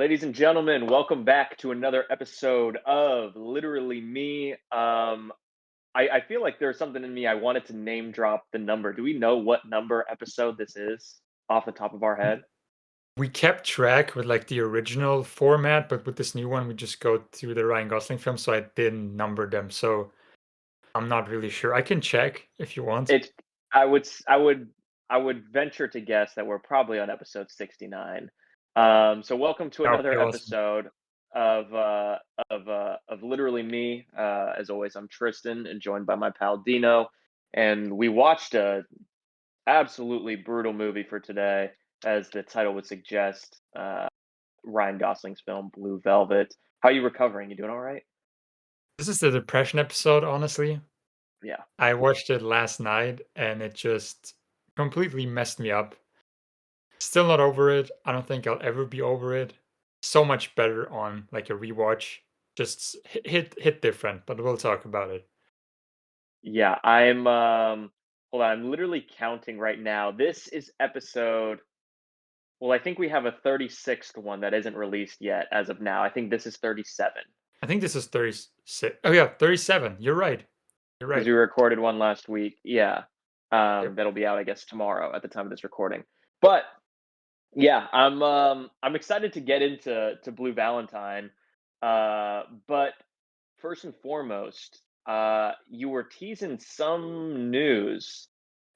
Ladies and gentlemen, welcome back to another episode of Literally Me. I feel like there's something in me. I wanted to name drop the number. Do we know what number episode this is off the top of our head? We kept track with like the original format, but with this new one, we just go through the Ryan Gosling film, so I didn't number them. So I'm not really sure. I can check if you want. It's I would s- I would venture to guess that we're probably on episode 69. So welcome to Okay, another awesome. episode of of Literally Me. As always, I'm Tristan and joined by my pal Dino, and we watched a absolutely brutal movie for today, as the title would suggest. Ryan Gosling's film Blue Velvet. How you recovering? You doing all right? This is the depression episode, honestly. Yeah. I watched it last night and it just completely messed me up. Still not over it. I don't think I'll ever be over it. So much better on like a rewatch. Just hit different, but we'll talk about it. Yeah, I'm hold on, I'm literally counting right now. This is episode well, I think we have a 36th one that isn't released yet as of now. I think this is 37 I think this is 36. Oh yeah, 37. You're right. You're because right. we recorded one last week. Yeah. Yep. That'll be out, I guess, tomorrow at the time of this recording. But yeah, I'm excited to get into Blue Valentine. But first and foremost, you were teasing some news,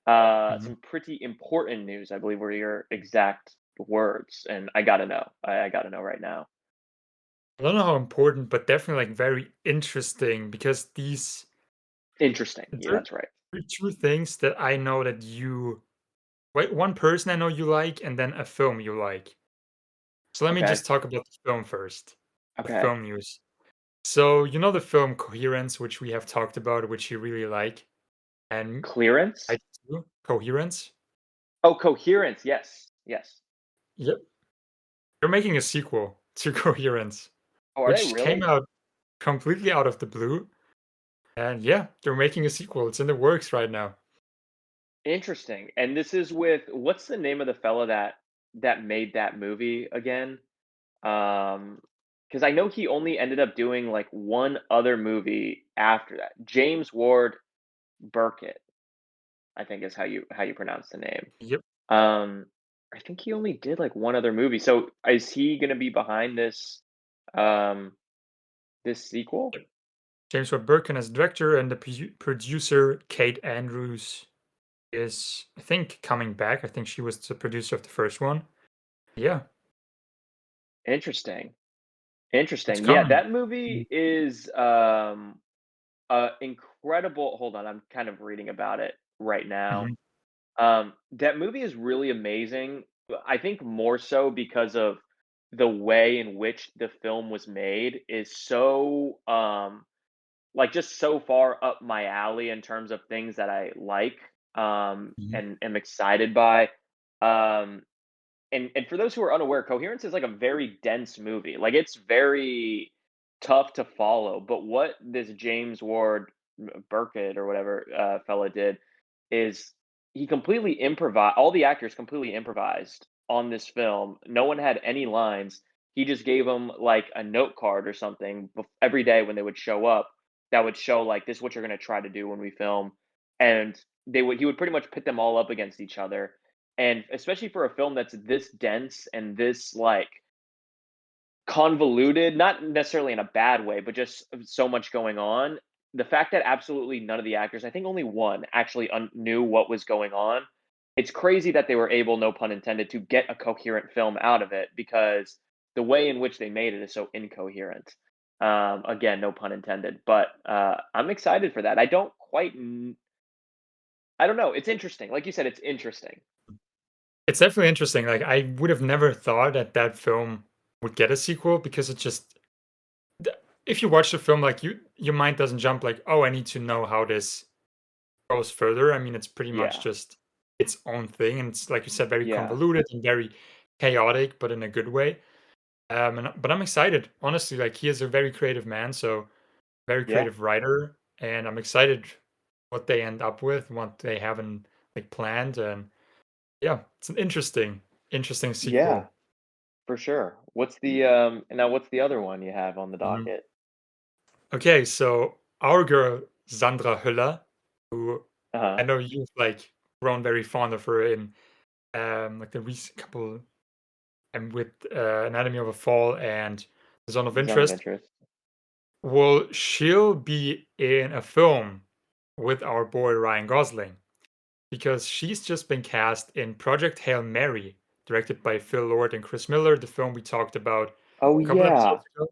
Mhm. some pretty important news, I believe were your exact words, and I gotta know. I gotta know right now. I don't know how important, but definitely like very interesting because these Interesting. Yeah, there that's right. are two things that I know that you wait, one person I know you like and then a film you like. So let me Okay. just talk about the film first. The Okay. film news. So you know the film Coherence, which we have talked about, which you really like, and I Clearance? do. Coherence. Oh, coherence. Yes. Yes. Yep. They're making a sequel to Coherence, Oh, are they which came really? out completely out of the blue. And yeah, they're making a sequel. It's in the works right now. Interesting. And this is with what's the name of the fella that made that movie again? Because I know he only ended up doing like one other movie after that. James Ward Burkett, I think is how you pronounce the name. Yep. Um, I think he only did like one other movie. So is he gonna be behind um this sequel? Yep. James Webb Birkin as director and the producer Kate Andrews is, I think, coming back. I think she was the producer of the first one. Yeah, Interesting. it's Interesting. Yeah, coming. that movie is incredible. Hold on, I'm kind of reading about it right now. Mhm. That movie is really amazing. I think more so because of the way in which the film was made is so like just so far up my alley in terms of things that I like Mhm. and am excited by. Um and for those who are unaware, Coherence is like a very dense movie. Like it's very tough to follow. But what this James Ward Burkett or whatever fella did is he completely improvised. All the actors completely improvised on this film. No one had any lines. He just gave them like a note card or something every day when they would show up. That would show like this is what you're going to try to do when we film, and he would pretty much pit them all up against each other, and especially for a film that's this dense and this like convoluted, not necessarily in a bad way, but just so much going on. The fact that absolutely none of the actors, I think only one, actually knew what was going on. It's crazy that they were able, no pun intended, to get a coherent film out of it because the way in which they made it is so incoherent. Again, no pun intended, but I'm excited for that. I don't know. It's interesting. Like you said, it's interesting. It's definitely interesting. Like I would have never thought that that film would get a sequel because it just if you watch the film, like your mind doesn't jump like, oh, I need to know how this goes further. I mean, it's pretty much Yeah. just its own thing, and it's like you said, very Yeah. convoluted and very chaotic, but in a good way. But I'm excited, honestly. Like he is a very creative man, so very Yeah. creative writer, and I'm excited what they end up with, what they haven't like planned, and yeah, it's an interesting Yeah. sequel. for sure. What's the, now what's the other one you have on the Mhm. docket? Okay, so our girl Sandra Hüller, who I Uh-huh. know you've like grown very fond of her in like the recent couple and with Anatomy of a Fall and The Zone of Zone of Interest. interest. Well, she'll be in a film with our boy Ryan Gosling because she's just been cast in Project Hail Mary, directed by Phil Lord and Chris Miller, the film we talked about Oh, a couple yeah. episodes ago.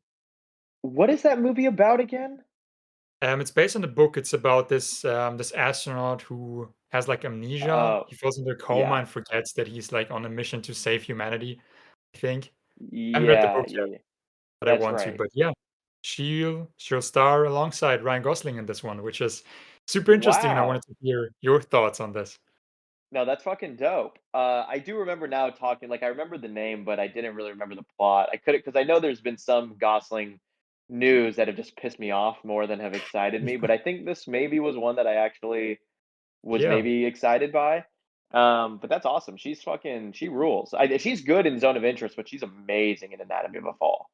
What is that movie about again? It's based on the book. It's about this astronaut who has like amnesia. Oh, He falls into a coma yeah. and forgets that he's like on a mission to save humanity. I think I haven't read the Yeah, book yet, yeah, but I that's want to. right. But yeah, she'll star alongside Ryan Gosling in this one, which is super interesting. And I wanted Wow. to hear your thoughts on this. No, that's fucking dope. I do remember now talking like, I remember the name, but I didn't really remember the plot. I couldn't, because I know there's been some Gosling news that have just pissed me off more than have excited me, but I think this maybe was one that I actually was Yeah, maybe excited by. But that's awesome. She rules. She's good in Zone of Interest, but she's amazing in Anatomy of a Fall.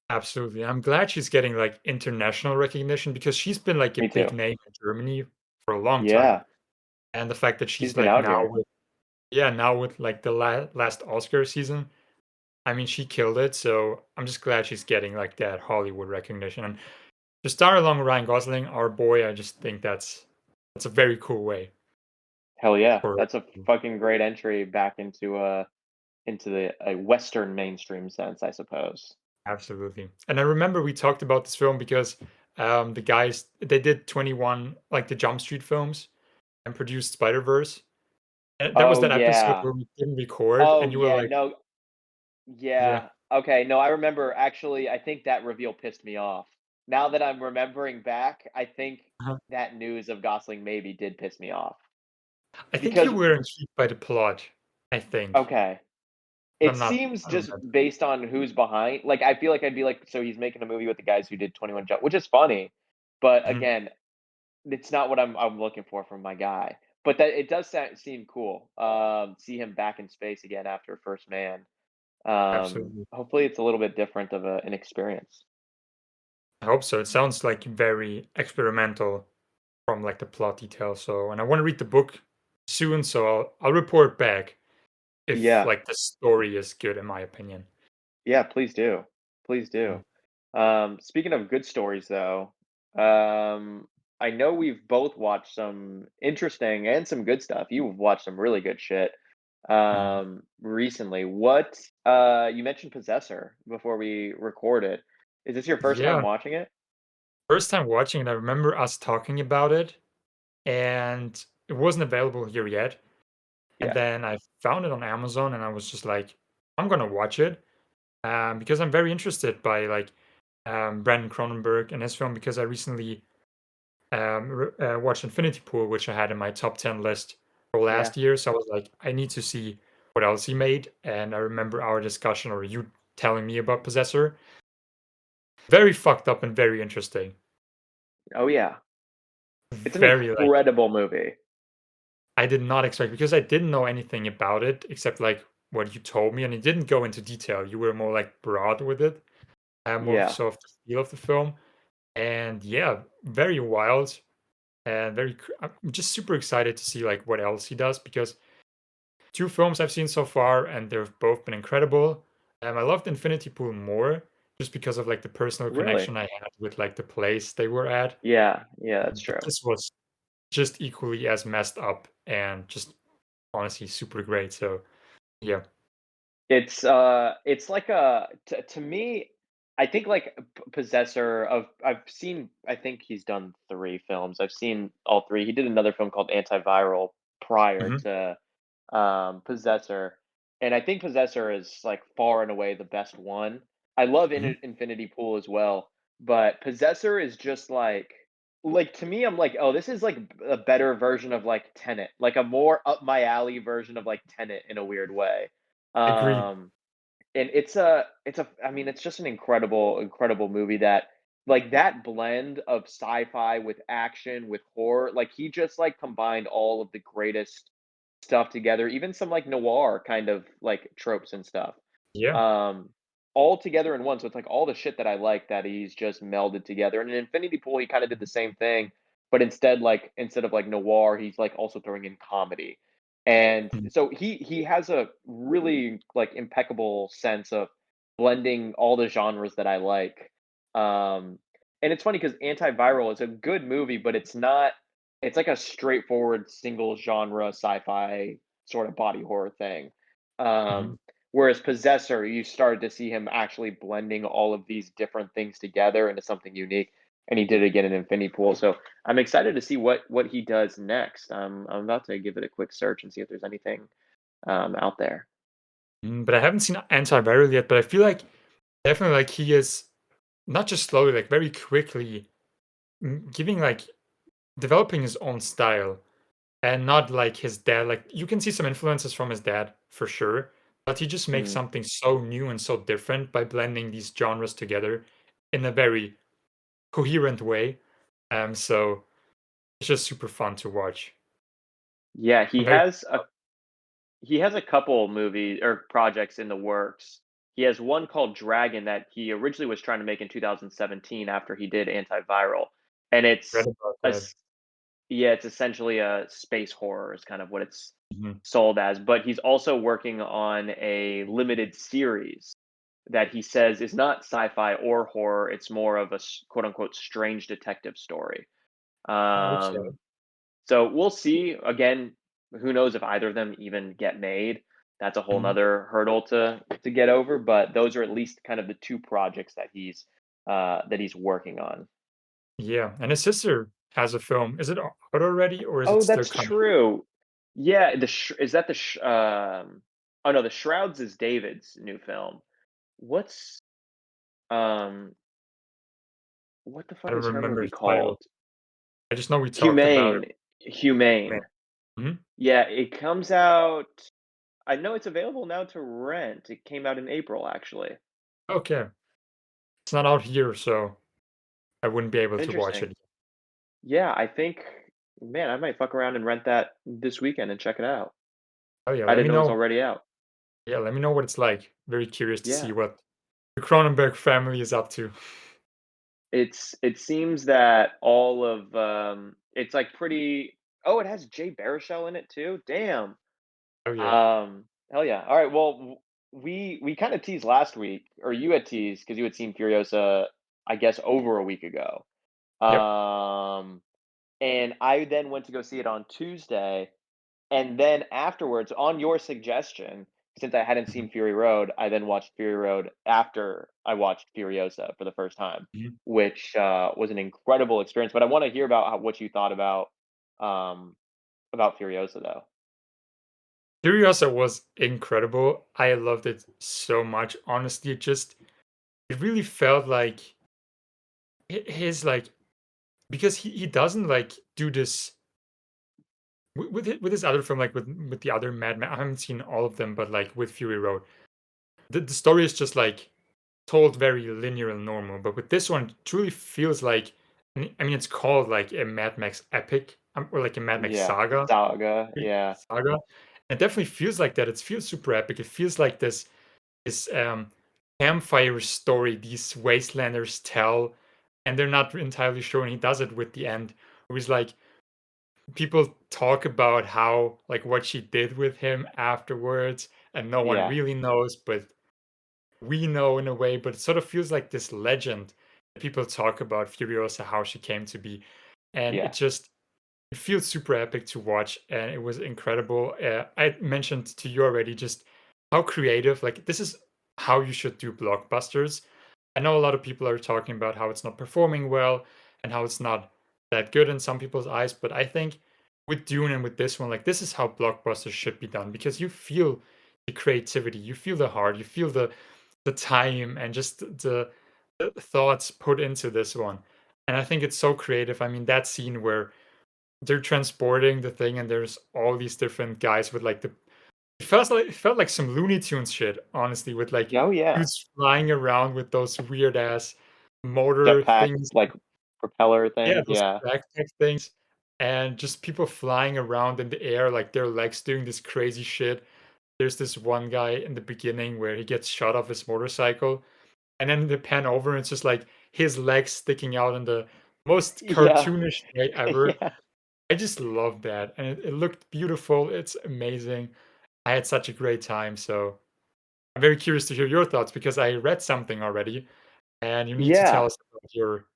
absolutely. I'm glad she's getting like international recognition because she's been like a Me too. big name in Germany for a long time. Yeah, And the fact that she's she's been like out now here. with yeah, now with like the last Oscar season, I mean, she killed it. So I'm just glad she's getting like that Hollywood recognition. And to star along with Ryan Gosling, our boy, I just think that's a very cool way Hell yeah, for that's a fucking great entry back into the a Western mainstream sense, I suppose. absolutely. And I remember we talked about this film because the guys they did 21 like the Jump Street films and produced Spider Verse. And that was Oh that episode yeah. where we didn't record, Oh and you were yeah. like, No. "Yeah, Yeah. Okay. No, I remember. Actually, I think that reveal pissed me off. Now that I'm remembering back, I think uh-huh." that news of Gosling maybe did piss me off I think because you were intrigued by the plot. I think, okay, but it I'm not. seems I don't just remember. based on who's behind. Like, I feel like I'd be like, so he's making a movie with the guys who did 21 Jump, which is funny, but Mhm. again, it's not what I'm looking for from my guy. But that it does seem cool. See him back in space again after First Man. Absolutely. Hopefully, it's a little bit different of an experience. I hope so. It sounds like very experimental from like the plot details. So, and I want to read the book soon, so I'll report back if Yeah, like the story is good in my opinion. yeah, please do. Please Mm. do. Speaking of good stories, though, I know we've both watched some interesting and some good stuff. You've watched some really good shit Mhm. recently. What you mentioned Possessor before we recorded. Is this your first time Yeah, watching it? first time watching it, I remember us talking about it, and it wasn't available here yet. And Yeah, then I found it on Amazon, and I was just like, I'm gonna watch it because I'm very interested by like Brandon Cronenberg and his film because I recently watched Infinity Pool, which I had in my top 10 list for yeah. last year. So I was like, I need to see what else he made. And I remember our discussion or you telling me about Possessor. Very fucked up and very interesting. Oh yeah, it's an Very like, incredible movie. I did not expect because I didn't know anything about it except like what you told me. And it didn't go into detail. You were more like broad with it, more Yeah, so of the feel of the film. And yeah, very wild and I'm just super excited to see like what else he does because two films I've seen so far, and they've both been incredible. I loved Infinity Pool more just because of like the personal really. connection I had with like the place they were at. Yeah, yeah, that's But true. this was just equally as messed up and just honestly super great. So yeah. It's like a to me, I think like Possessor of I've seen I think he's done 3 films. I've seen all 3. He did another film called Antiviral prior Mhm, to, Possessor, and I think Possessor is, like, far and away the best one. I love mhm. Infinity Pool as well, but Possessor is just like, to me, I'm like, "Oh, this is, like, a better version of, like, Tenet," like, a more up my alley version of, like, Tenet in a weird way. Agreed. Um and it's a I mean, it's just an incredible movie that like, that blend of sci-fi with action, with horror, like, he just, like, combined all of the greatest stuff together, even some, like, noir kind of, like, tropes and stuff. Yeah. um, all together in one. So it's like all the shit that I like that he's just melded together. And in Infinity Pool, he kind of did the same thing, but instead of like noir, he's like also throwing in comedy. And Mhm, so he has a really like impeccable sense of blending all the genres that I like. Um, and it's funny because Antiviral is a good movie, but it's not. It's like a straightforward single genre sci-fi sort of body horror thing. mhm. Um, Whereas Possessor, you started to see him actually blending all of these different things together into something unique, and he did it again in Infinity Pool. So I'm excited to see what he does next. I'm about to give it a quick search and see if there's anything out there. But I haven't seen Antiviral yet, but I feel like definitely like he is not just slowly, like very quickly giving like developing his own style and not like his dad. Like you can see some influences from his dad for sure, but he just makes Mm. something so new and so different by blending these genres together in a very coherent way. So it's just super fun to watch. Yeah, I'm very he has a couple movies or projects in the works. He has one called Dragon that he originally was trying to make in 2017 after he did Antiviral, and glad about a that. yeah, it's essentially a space horror is kind of what it's Mhm. sold as, but he's also working on a limited series that he says is not sci-fi or horror, it's more of a quote unquote strange detective story. Okay. Um, so we'll see. Again, who knows if either of them even get made? That's a whole Mhm. nother hurdle to get over. But those are at least kind of the two projects that he's working on. Yeah, and his sister has a film. Is it out already or is it Oh, still that's coming? true. Yeah, is that oh no, the Shrouds is David's new film. What's um what the I fuck don't is her remember movie his title. called? I just know we talked about it. Humane. Man. Humane. Mhm. Yeah, it comes out. I know it's available now to rent. It came out in April, actually. Okay. It's not out here, so I wouldn't be able to watch Interesting. it. Yeah, I think, man, I might fuck around and rent that this weekend and check it out. Oh yeah, I let didn't me know it was know. already out. Yeah, let me know what it's like. Very curious to see Yeah. what the Cronenberg family is up to. It seems that all of it's like pretty. Oh, it has Jay Baruchel in it too. Damn. Oh yeah. Hell yeah. All right. Well, we kind of teased last week, or you had teased because you had seen Furiosa, I guess, over a week ago. Yep. Um, and I then went to go see it on Tuesday, and then afterwards, on your suggestion, since I hadn't Mhm, seen Fury Road, I then watched Fury Road after I watched Furiosa for the first time, mhm. which was an incredible experience. But I want to hear about what you thought um, about Furiosa, though. Furiosa was incredible. I loved it so much. Honestly, it really felt like his like because he doesn't like do this with his other film like with the other Mad Men. I haven't seen all of them, but like with Fury Road, the story is just like told very linear and normal. But with this one, it truly feels like I mean, it's called like a Mad Max epic or like a Mad Max Yeah, saga. Saga. Yeah, Saga. It definitely feels like that. It feels super epic. It feels like this campfire story these wastelanders tell, and they're not entirely sure. And he does it with the end, where he's like, people talk about how like what she did with him afterwards, and no one yeah, really knows, but we know in a way. But it sort of feels like this legend that people talk about Furiosa, how she came to be, and yeah, it feels super epic to watch, and it was incredible. I mentioned to you already just how creative, like, this is how you should do blockbusters. I know a lot of people are talking about how it's not performing well and how it's not that good in some people's eyes, but I think with Dune and with this one, like, this is how blockbusters should be done because you feel the creativity, you feel the heart, you feel the time and just the thoughts put into this one. And I think it's so creative. I mean, that scene where they're transporting the thing and there's all these different guys with like it felt like some Looney Tunes shit, honestly, with like oh yeah, dudes flying around with those weird ass motor jetpack things. like propeller Yeah, things. those Yeah, backpack things. And just people flying around in the air, like their legs doing this crazy shit. there's this one guy in the beginning where he gets shot off his motorcycle, and then they pan over and it's just like his legs sticking out in the most Yeah. cartoonish way ever. Yeah. I just love that, and it looked beautiful. It's amazing. I had such a great time. So I'm very curious to hear your thoughts because I read something already, and you need to tell Yeah. us about your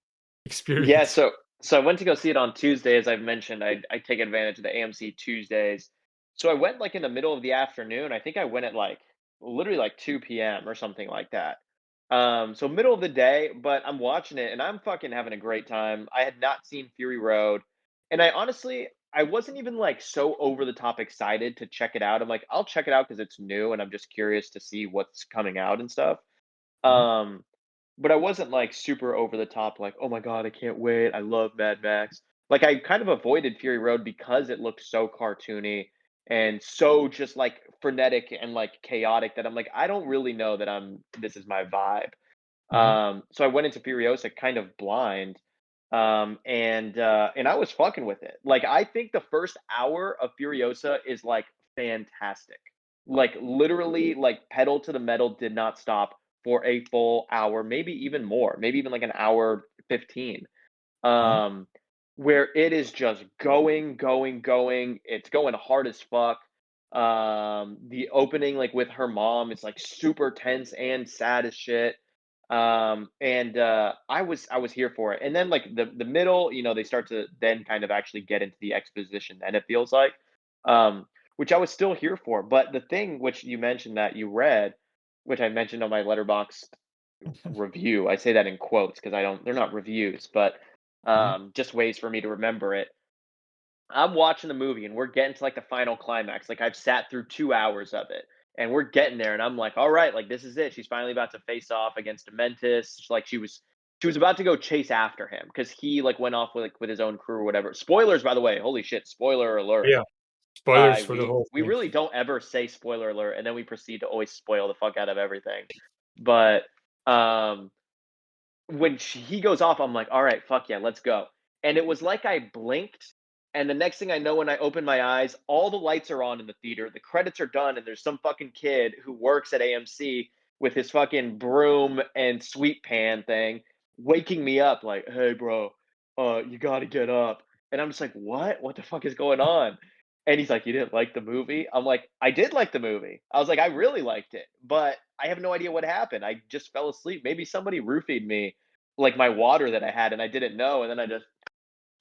Yeah, experience. so I went to go see it on Tuesday, as I've mentioned. I take advantage of the AMC Tuesdays. So I went, like, in the middle of the afternoon. I think I went at, like, literally, like, 2 PM or something like that. So middle of the day, but I'm watching it, and I'm fucking having a great time. I had not seen Fury Road, and I wasn't even, like, so over the top excited to check it out. I'm like, "I'll check it out because it's new, and I'm just curious to see what's coming out and stuff." Mhm, Um, but I wasn't, like, super over the top, like, "Oh my god, I can't wait. I love Mad Max." Like, I kind of avoided Fury Road because it looked so cartoony and so just, like, frenetic and, like, chaotic that I'm like, "I don't really know that this is my vibe." mhm. So I went into Furiosa kind of blind, and I was fucking with it. Like, I think the first hour of Furiosa is, like, fantastic. Like, literally, like, pedal to the metal, did not stop for a full hour, maybe even more, maybe even, like, an hour 15, Mhm, um, where it is just going, going, going. It's going hard as fuck. The opening, like, with her mom, is, like, super tense and sad as shit. I was here for it. And then, like, the middle, they start to then kind of actually get into the exposition, then it feels like, which I was still here for. But the thing which you mentioned that you read, which I mentioned on my letterbox review, I say that in quotes because I don't they're not reviews, but mhm. just ways for me to remember it. I'm watching the movie and we're getting to, like, the final climax. Like, I've sat through 2 hours of it, and we're getting there, and I'm like, "All right, like, this is it. She's finally about to face off against Dementis." Like, she was about to go chase after him because he, like, went off with, like, with his own crew or whatever. Spoilers, by the way. Holy shit, spoiler alert. Yeah, spoilers for the We whole we thing. really don't ever say spoiler alert, and then we proceed to always spoil the fuck out of everything. But, um when he goes off, I'm like, "All right, fuck yeah, let's go." And it was like I blinked, and the next thing I know, when I open my eyes, all the lights are on in the theater, the credits are done, and there's some fucking kid who works at AMC with his fucking broom and sweep pan thing, waking me up like, "Hey, bro, you gotta get up." And I'm just like, "What? What the fuck is going on?" And he's like, "You didn't like the movie?" I'm like, "I did like the movie." I was like, "I really liked it, but I have no idea what happened. I just fell asleep. Maybe somebody roofied me, like, my water that I had, and I didn't know, and then I just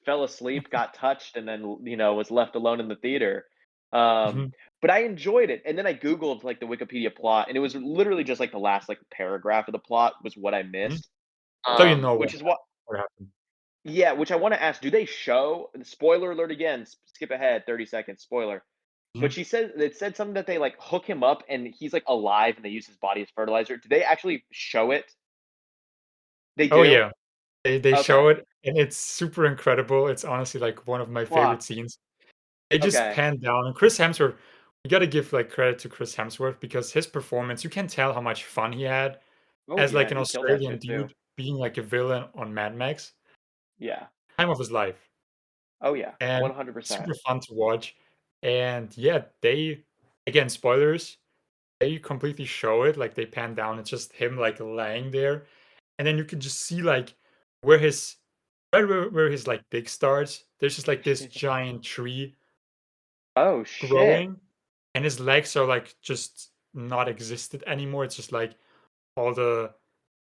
fell asleep, got touched, and then, was left alone in the theater. Um, Mhm, but I enjoyed it, and then I Googled, like, the Wikipedia plot, and it was literally just, like, the last, like, paragraph of the plot was what I mhm. missed, So you know which is what what happened. yeah, which I wanna ask, do they show spoiler alert again, skip ahead 30 seconds, spoiler, but Mhm. it said something that they, like, hook him up and he's, like, alive and they use his body as fertilizer. Do they actually show it? They Oh, do? yeah. They Okay. show it, and it's super incredible. It's honestly, like, one of my favorite Fuck. scenes. They just Okay. pan down, and Chris Hemsworth, you gotta give, like, credit to Chris Hemsworth because his performance, you can tell how much fun he had Oh, as, yeah, like, an he killed that Australian shit too. dude being, like, a villain on Mad Max. Yeah. Time of his life, Oh, yeah, and super 100%. fun to watch, and, yeah, they again, spoilers, they completely show it, like, they pan down, it's just him, like, laying there, and then you can just see, like, where his where his, like, dick starts, there's just, like, this giant tree Oh, shit. growing, and his legs are, like, just not existed anymore, it's just, like, all the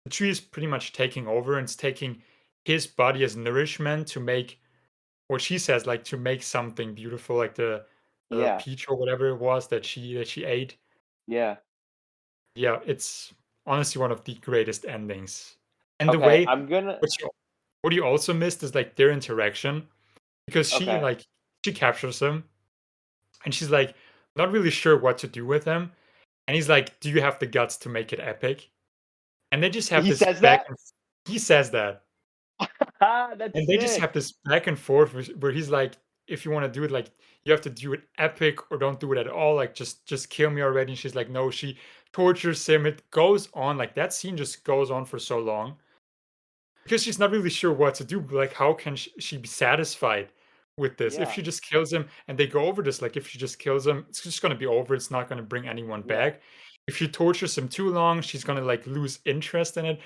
tree is pretty much taking over, and it's taking his body as nourishment to make what she says, like, to make something beautiful, like the Yeah, peach or whatever it was that she ate. yeah. Yeah, it's honestly one of the greatest endings. And the Okay, way I'm gonna what you also missed is, like, their interaction because okay. she captures him, and she's, like, not really sure what to do with him, and he's like, "Do you have the guts to make it epic?" And they just have He this says back that? and he says that. Ah, that's And they just sick. have this back and forth where he's like, "If you wanna do it, like, you have to do it epic or don't do it at all, like, just kill me already." And she's like, "No." She tortures him. It goes on, like, that scene just goes on for so long because she's not really sure what to do, like, how can she be satisfied? with this. If Yeah, she just kills him and they go over this, like if she just kills him, it's just gonna be over. It's not gonna bring anyone yeah, back. If she tortures him too long, she's gonna like lose interest in it.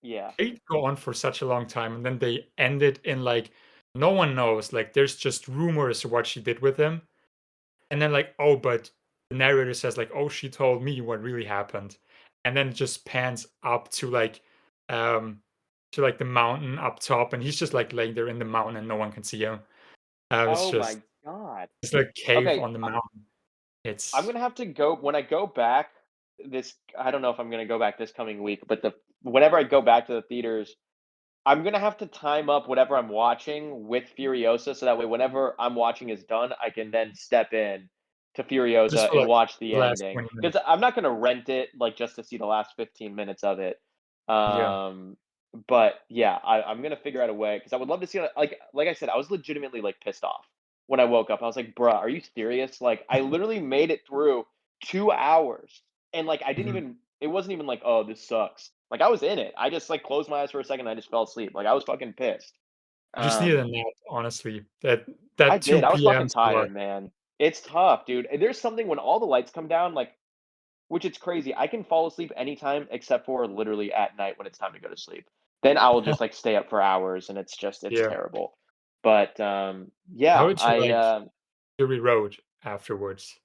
yeah. They go on for such a long time and then they end it in like no one knows. Like there's just rumors of what she did with him. And then like, oh, but the narrator says like, oh, she told me what really happened. And then it just pans up um to like the mountain up top and he's just like laying there in the mountain and no one can see him. It's Oh just my god. it's like cave Okay, on the mountain. I'm It's gonna have to go when I go back this I don't know if I'm gonna go back this coming week, but the whenever I go back to the theaters, I'm gonna have to time up whatever I'm watching with Furiosa, so that way whenever I'm watching is done, I can then step in to just Furiosa for and like watch the the last ending. 20 Because minutes. I'm not gonna rent it, like, just to see the last 15 minutes of it. Yeah. Um, but yeah, I'm gonna figure out a way because I would love to see, like I said, I was legitimately, like, pissed off when I woke up. I was like, "Bruh, are you serious?" Like, I literally made it through 2 hours, and, like, I didn't Mhm. even it wasn't even like, "Oh, this sucks." Like, I was in it. I just, like, closed my eyes for a second, and I just fell asleep. Like, I was fucking pissed. You just needed a Um, nap, honestly. That I that did. I was 2 PM fucking slot. tired, man. It's tough, dude. And there's something when all the lights come down, like, which it's crazy. I can fall asleep anytime except for literally at night when it's time to go to sleep. Then I will just, like, stay up for hours, and it's Yeah. terrible. But, How yeah, did you like Fury Road afterwards?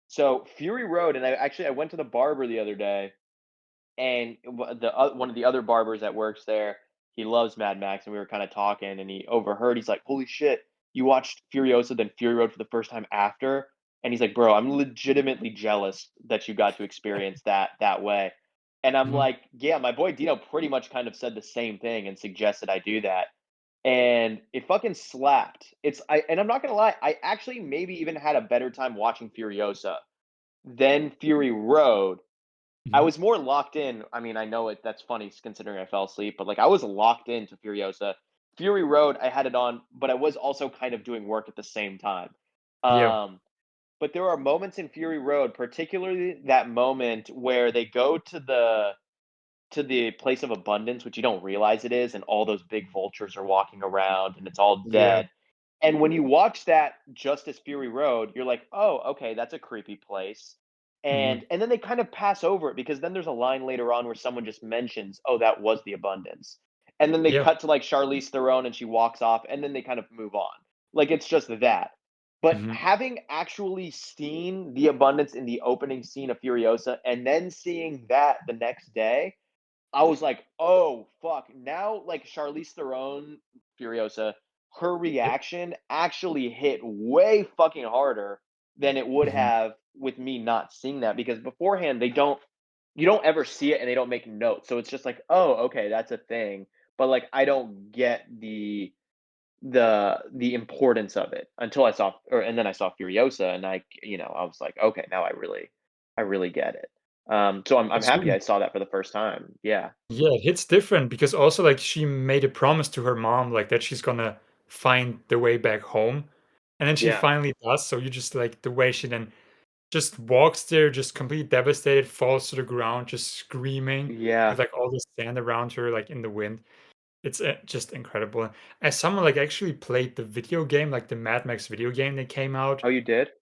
so Fury Road, and I went to the barber the other day. And one of the other barbers that works there, he loves Mad Max, and we were kinda talking, and he overheard, he's like, "Holy shit, you watched Furiosa, then Fury Road for the first time after?" And he's like, "Bro, I'm legitimately jealous that you got to experience that way." And I'm Mhm. like, "Yeah, my boy Dino pretty much kind of said the same thing and suggested I do that." And it fucking slapped. And I'm not gonna lie, I actually maybe even had a better time watching Furiosa than Fury Road. I Mhm. was more locked in. I mean, I know that's funny considering I fell asleep, but, like, I was locked into Furiosa. Fury Road, I had it on, but I was also kind of doing work at the same time. Yeah. Um, but there are moments in Fury Road, particularly that moment where they go to the place of abundance, which you don't realize it is, and all those big vultures are walking around and it's all Yeah. dead. And when you watch that Justice Fury Road, you're like, "Oh, okay, that's a creepy place." Mhm. And then they kind of pass over it because then there's a line later on where someone just mentions, "Oh, that was the abundance." And then they Yeah. cut to, like, Charlize Theron and she walks off, and then they kind of move on. Like, it's just that. But Mhm. having actually seen the abundance in the opening scene of Furiosa and then seeing that the next day, I was like, "Oh, fuck." Now, like, Charlize Theron, Furiosa, her Yep. reaction actually hit way fucking harder than it would Mhm. have with me not seeing that, because beforehand, they don't you don't ever see it and they don't make notes, so it's just like, "Oh, okay, that's a thing," but, like, I don't get the importance of it until and then I saw Furiosa, and I was like, "Okay, now I really get it." So I'm It's happy really I saw that for the first time. Yeah. yeah, it hits different because also like she made a promise to her mom like that she's gonna find the way back home. And then she Yeah. finally does. So you just like the way she then just walks there, just completely devastated, falls to the ground, just screaming with Yeah. like all the sand around her, like in the wind. It's just incredible. As someone like actually played the video game, like the Mad Max video game that came out Oh, you did?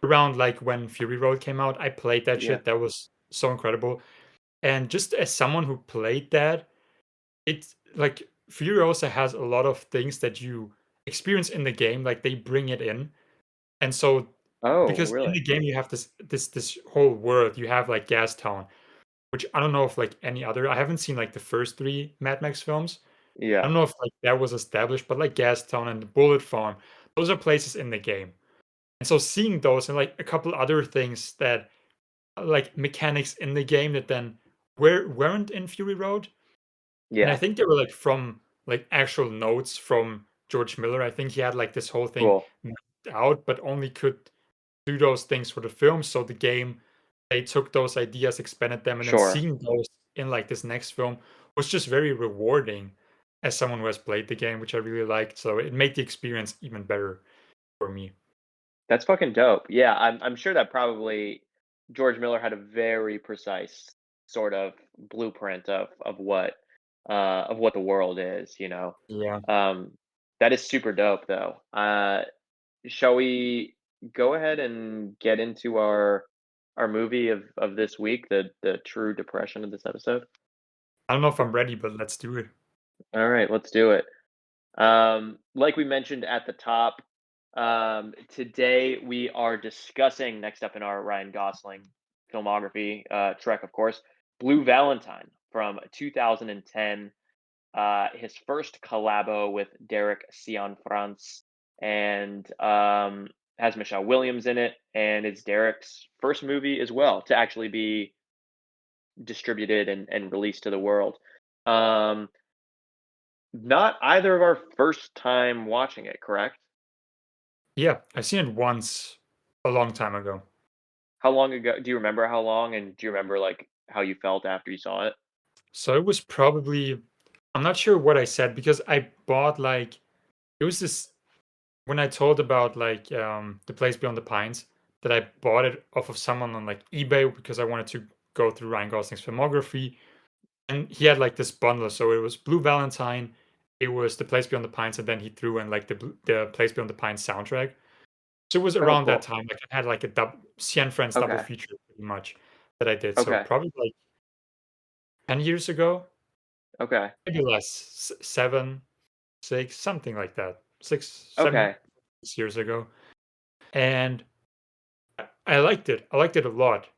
around like when Fury Road came out, I played that Yeah. shit. That was so incredible. And just as someone who played that, it's like Furiosa has a lot of things that you experience in the game, like they bring it in. And so Oh, because in really? the game you have this whole world, you have like Gas Town, which I don't know if like any other I haven't seen like the first three Mad Max films. I Yeah. don't know if like that was established, but like Gas Town and the Bullet Farm, those are places in the game. And so seeing those and like a couple other things that like mechanics in the game that then weren't in Fury Road. And I Yeah. think they were like from like actual notes from George Miller. I think he had like this whole thing Cool. mapped out, but only could do those things for the film. So the game, they took those ideas, expanded them, and then Sure. seeing those in like this next film was just very rewarding as someone who has played the game, which I really liked. So it made the experience even better for me. That's fucking dope. Yeah, I'm sure that probably George Miller had a very precise sort of blueprint of what the world is, you know? Yeah. Um That is super dope, though. Shall we go ahead and get into our movie of this week, the true depression of this episode? I don't know if I'm ready, but let's do it. All right, let's do it. Like we mentioned at the top, today we are discussing next up in our Ryan Gosling filmography, Trek, of course, Blue Valentine from 2010. His first collabo with Derek Cianfrance, and has Michelle Williams in it, and it's Derek's first movie as well to actually be distributed and released to the world. Um, Not either of our first time watching it, correct? Yeah, I've seen it once a long time ago. How long ago? Do you remember how long? And do you remember like how you felt after you saw it? So it was probably, I'm not sure what I said because I bought like, it was this, when I told about like the place beyond the pines, that I bought it off of someone on like eBay because I wanted to go through Ryan Gosling's filmography, and he had like this bundle. So it was Blue Valentine, it was the place beyond the pines, and then he threw in like the place beyond the pines soundtrack. So it was Oh, around that cool. time. Like I had like a Cien Friends double Okay. feature pretty much that I did. So Okay. probably like 10 years ago, Okay. maybe less, 7, 6, something like that. 6, 7, Okay. 6 years ago. And I liked it. I liked it a lot.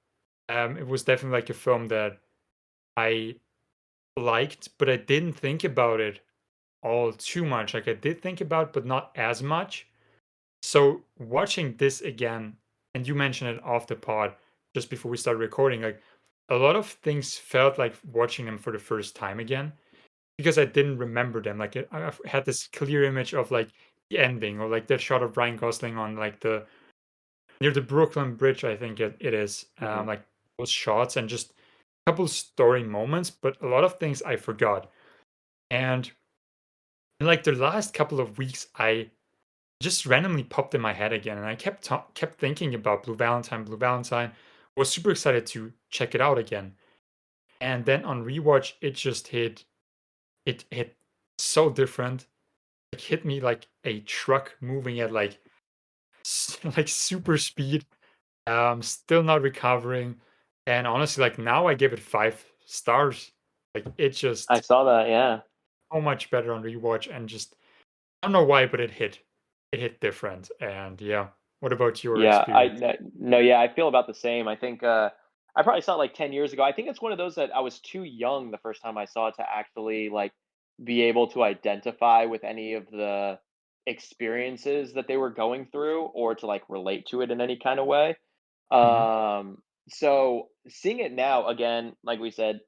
It was definitely like a film that I liked, but I didn't think about it all too much. Like I did think about, but not as much. So watching this again, and you mentioned it off the pod just before we started recording, like a lot of things felt like watching them for the first time again because I didn't remember them. Like I've had this clear image of like the ending or like that shot of Ryan Gosling on like the near the Brooklyn Bridge. I think it is Hmm. like those shots and just a couple story moments, but a lot of things I forgot. And in like the last couple of weeks, I just randomly popped in my head again, and I kept thinking about Blue Valentine. Blue Valentine was super excited to check it out again, and then on rewatch, it just hit. It hit so different. It hit me like a truck moving at like like super speed. Still not recovering, and honestly, like now I give it 5 stars. Like it I just saw that. Yeah. so much better on rewatch, and just I don't know why, but it hit. It hit different, and yeah. What about your Yeah, I experience? no, yeah, I feel about the same. I think I probably saw it like 10 years ago. I think it's one of those that I was too young the first time I saw it to actually like be able to identify with any of the experiences that they were going through or to like relate to it in any kind of way. Mhm. Um so seeing it now again, like we said,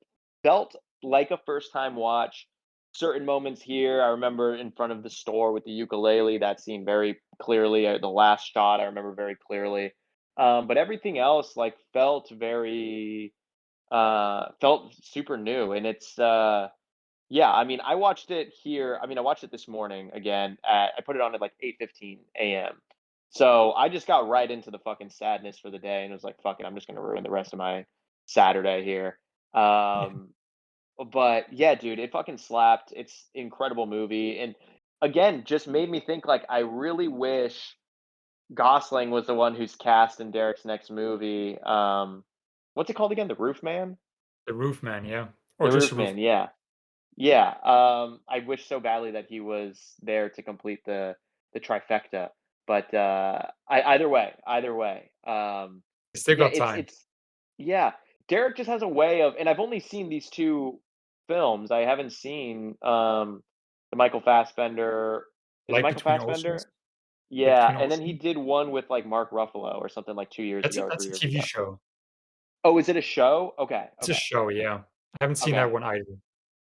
felt like a first time watch. Certain moments here, I remember in front of the store with the ukulele, that scene very clearly. The last shot, I remember very clearly. But everything else, like, felt super new, and it's yeah. I mean, I watched it here. I mean, I watched it this morning again. I put it on at like 8:15 a.m. So I just got right into the fucking sadness for the day, and was like, "Fuck it, I'm just gonna ruin the rest of my Saturday here." Um, but yeah, dude, it fucking slapped. It's incredible movie, and again, just made me think like I really wish Gosling was the one who's cast in Derek's next movie. What's it called again? The Roof Man? The Roof Man, yeah. Or The just Roof Roof. Man, yeah. Yeah. I wish so badly that he was there to complete the trifecta. But either way. Still Yeah, got it's time. it's yeah. Derek just has a way of, and I've only seen these two films. I haven't seen the Michael Fassbender. Is it Light Michael Between Oceans? Fassbender? Light Yeah, Between and then he Oceans? did one with like Mark Ruffalo or something like 2 years That's a ago or that's three a years TV ago. show. Oh, is it a show? Okay, It's a okay, show, yeah. I haven't seen that okay. one either.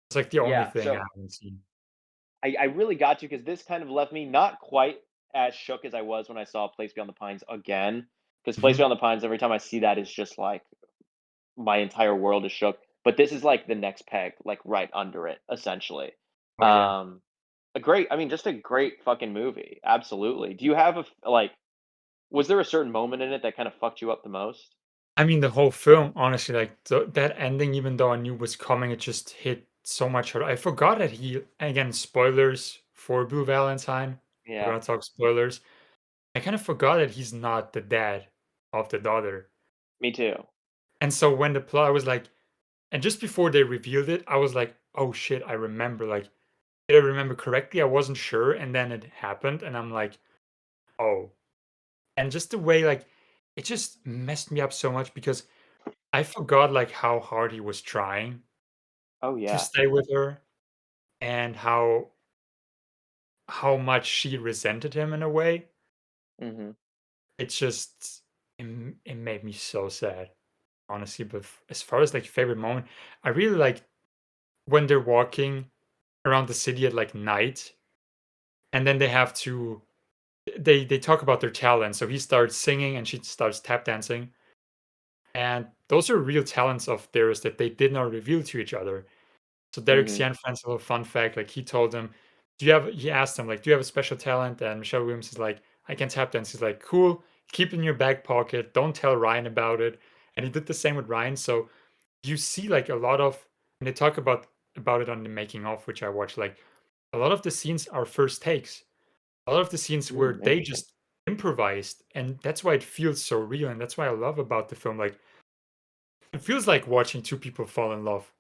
It's like the only Yeah, thing I so haven't seen. I really got you because this kind of left me not quite as shook as I was when I saw Place Beyond the Pines again. Because Place Mhm. Beyond the Pines, every time I see that, is just like my entire world is shook. But this is like the next peg, like right under it, essentially. Oh, yeah. Um, I mean, just a great fucking movie. Absolutely. Do you have like? Was there a certain moment in it that kind of fucked you up the most? I mean, the whole film, honestly, like, that ending, even though I knew was coming, it just hit so much harder. I forgot that he again, spoilers for Blue Valentine. We're Yeah, gonna talk spoilers. I kind of forgot that he's not the dad of the daughter. me too. And so when the plot, I was like, and just before they revealed it, I was like, oh shit, I remember. Like, did I remember correctly? I wasn't sure. And then it happened. And I'm like, oh. And just the way, like, it just messed me up so much because I forgot, like, how hard he was trying Oh, to yeah. stay with her and how much she resented him in a way. Mhm. It just, it made me so sad, honestly. But as far as like favorite moment, I really like when they're walking around the city at like night, and then they have to they talk about their talent. So he starts singing and she starts tap dancing, and those are real talents of theirs that they did not reveal to each other. So Derek Mhm. Cianfrance, a little fun fact, like he told them, "Do you have?" He asked them, like, "Do you have a special talent?" And Michelle Williams is like, "I can tap dance." He's like, "Cool, keep it in your back pocket. Don't tell Ryan about it." And he did the same with Ryan. So you see, like a lot of, and they talk about it on the making of, which I watched. Like a lot of the scenes are first takes. A lot of the scenes where they Interesting. just improvised, and that's why it feels so real. And that's why I love about the film. Like it feels like watching two people fall in love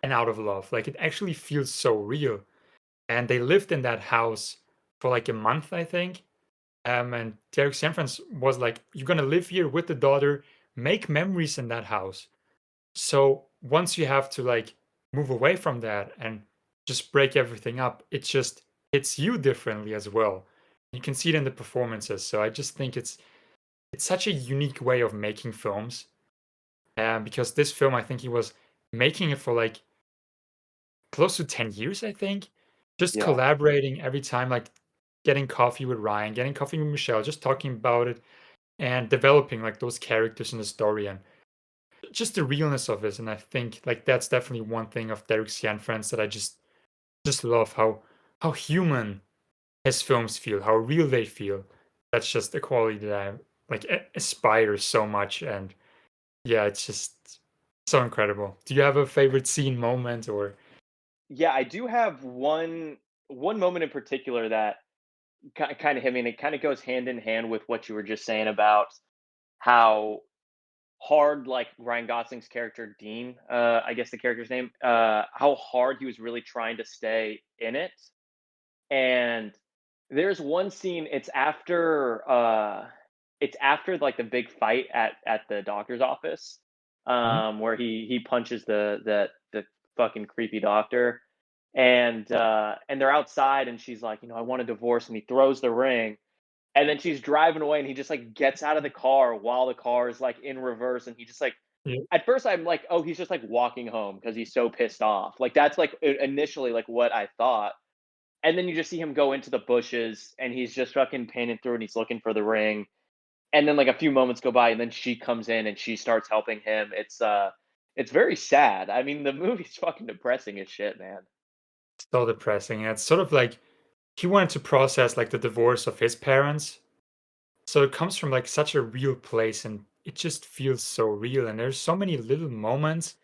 and out of love. Like it actually feels so real. And they lived in that house for like a month, I think. And Derek Sanfrance was like, "You're gonna live here with the daughter, make memories in that house. So once you have to like move away from that and just break everything up, it just hits you differently as well. You can see it in the performances. So I just think it's such a unique way of making films. Because this film, I think he was making it for like close to 10 years, I think. Just Yeah. collaborating every time, like getting coffee with Ryan, getting coffee with Michelle, just talking about it and developing like those characters in the story and just the realness of it. And I think like that's definitely one thing of Derek Cianfrance that I just love how human his films feel, how real they feel. That's just a quality that I like aspire so much. And yeah, it's just so incredible. Do you have a favorite scene moment or Yeah, I do have one moment in particular that kinda hit me, and it kinda goes hand in hand with what you were just saying about how hard, like, Ryan Gosling's character, Dean, I guess the character's name, how hard he was really trying to stay in it. And there's one scene, it's after, like, the big fight at the doctor's office, Mhm. where he punches the fucking creepy doctor, and they're outside, and she's like, "I want a divorce," and he throws the ring, and then she's driving away, and he just, like, gets out of the car while the car is, like, in reverse, and he just, like Yeah. at first, I'm like, "Oh, he's just, like, walking home because he's so pissed off." Like, that's, like, initially, like, what I thought, and then you just see him go into the bushes, and he's just fucking panning through, and he's looking for the ring, and then, like, a few moments go by, and then she comes in, and she starts helping him. It's very sad. I mean, the movie's fucking depressing as shit, man. So depressing. And it's sort of like he wanted to process like the divorce of his parents. So it comes from like such a real place and it just feels so real. And there's so many little moments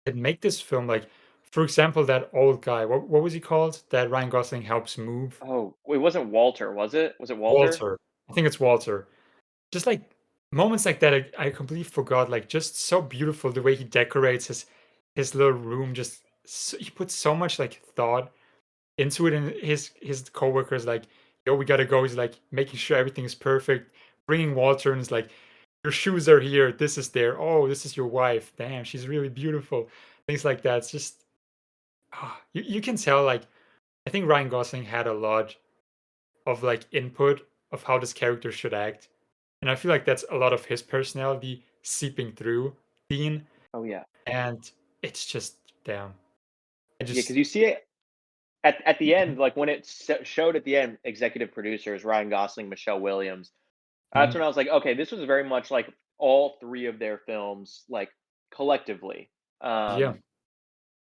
that make this film like, for example, that old guy, what was he called? That Ryan Gosling helps move? Oh, it wasn't Walter, was it? Was it Walter? Walter. I think it's Walter. Just like moments like that, I completely forgot. Like just so beautiful the way he decorates his little room. Just he puts so much like thought into it, and his coworkers like, "Yo, we gotta go." He's like making sure everything is perfect, bringing Walter, and it's like, "Your shoes are here. This is there. Oh, this is your wife. Damn, she's really beautiful." Things like that. It's just you can tell. Like I think Ryan Gosling had a lot of like input of how this character should act, and I feel like that's a lot of his personality seeping through Dean, Oh, yeah. and it's just damn. I Yeah, because just you see it at the end, like, when it showed at the end, executive producers, Ryan Gosling, Michelle Williams. That's Mhm. when I was like, "Okay, this was very much like all 3 of their films, like, collectively." Yeah. Um,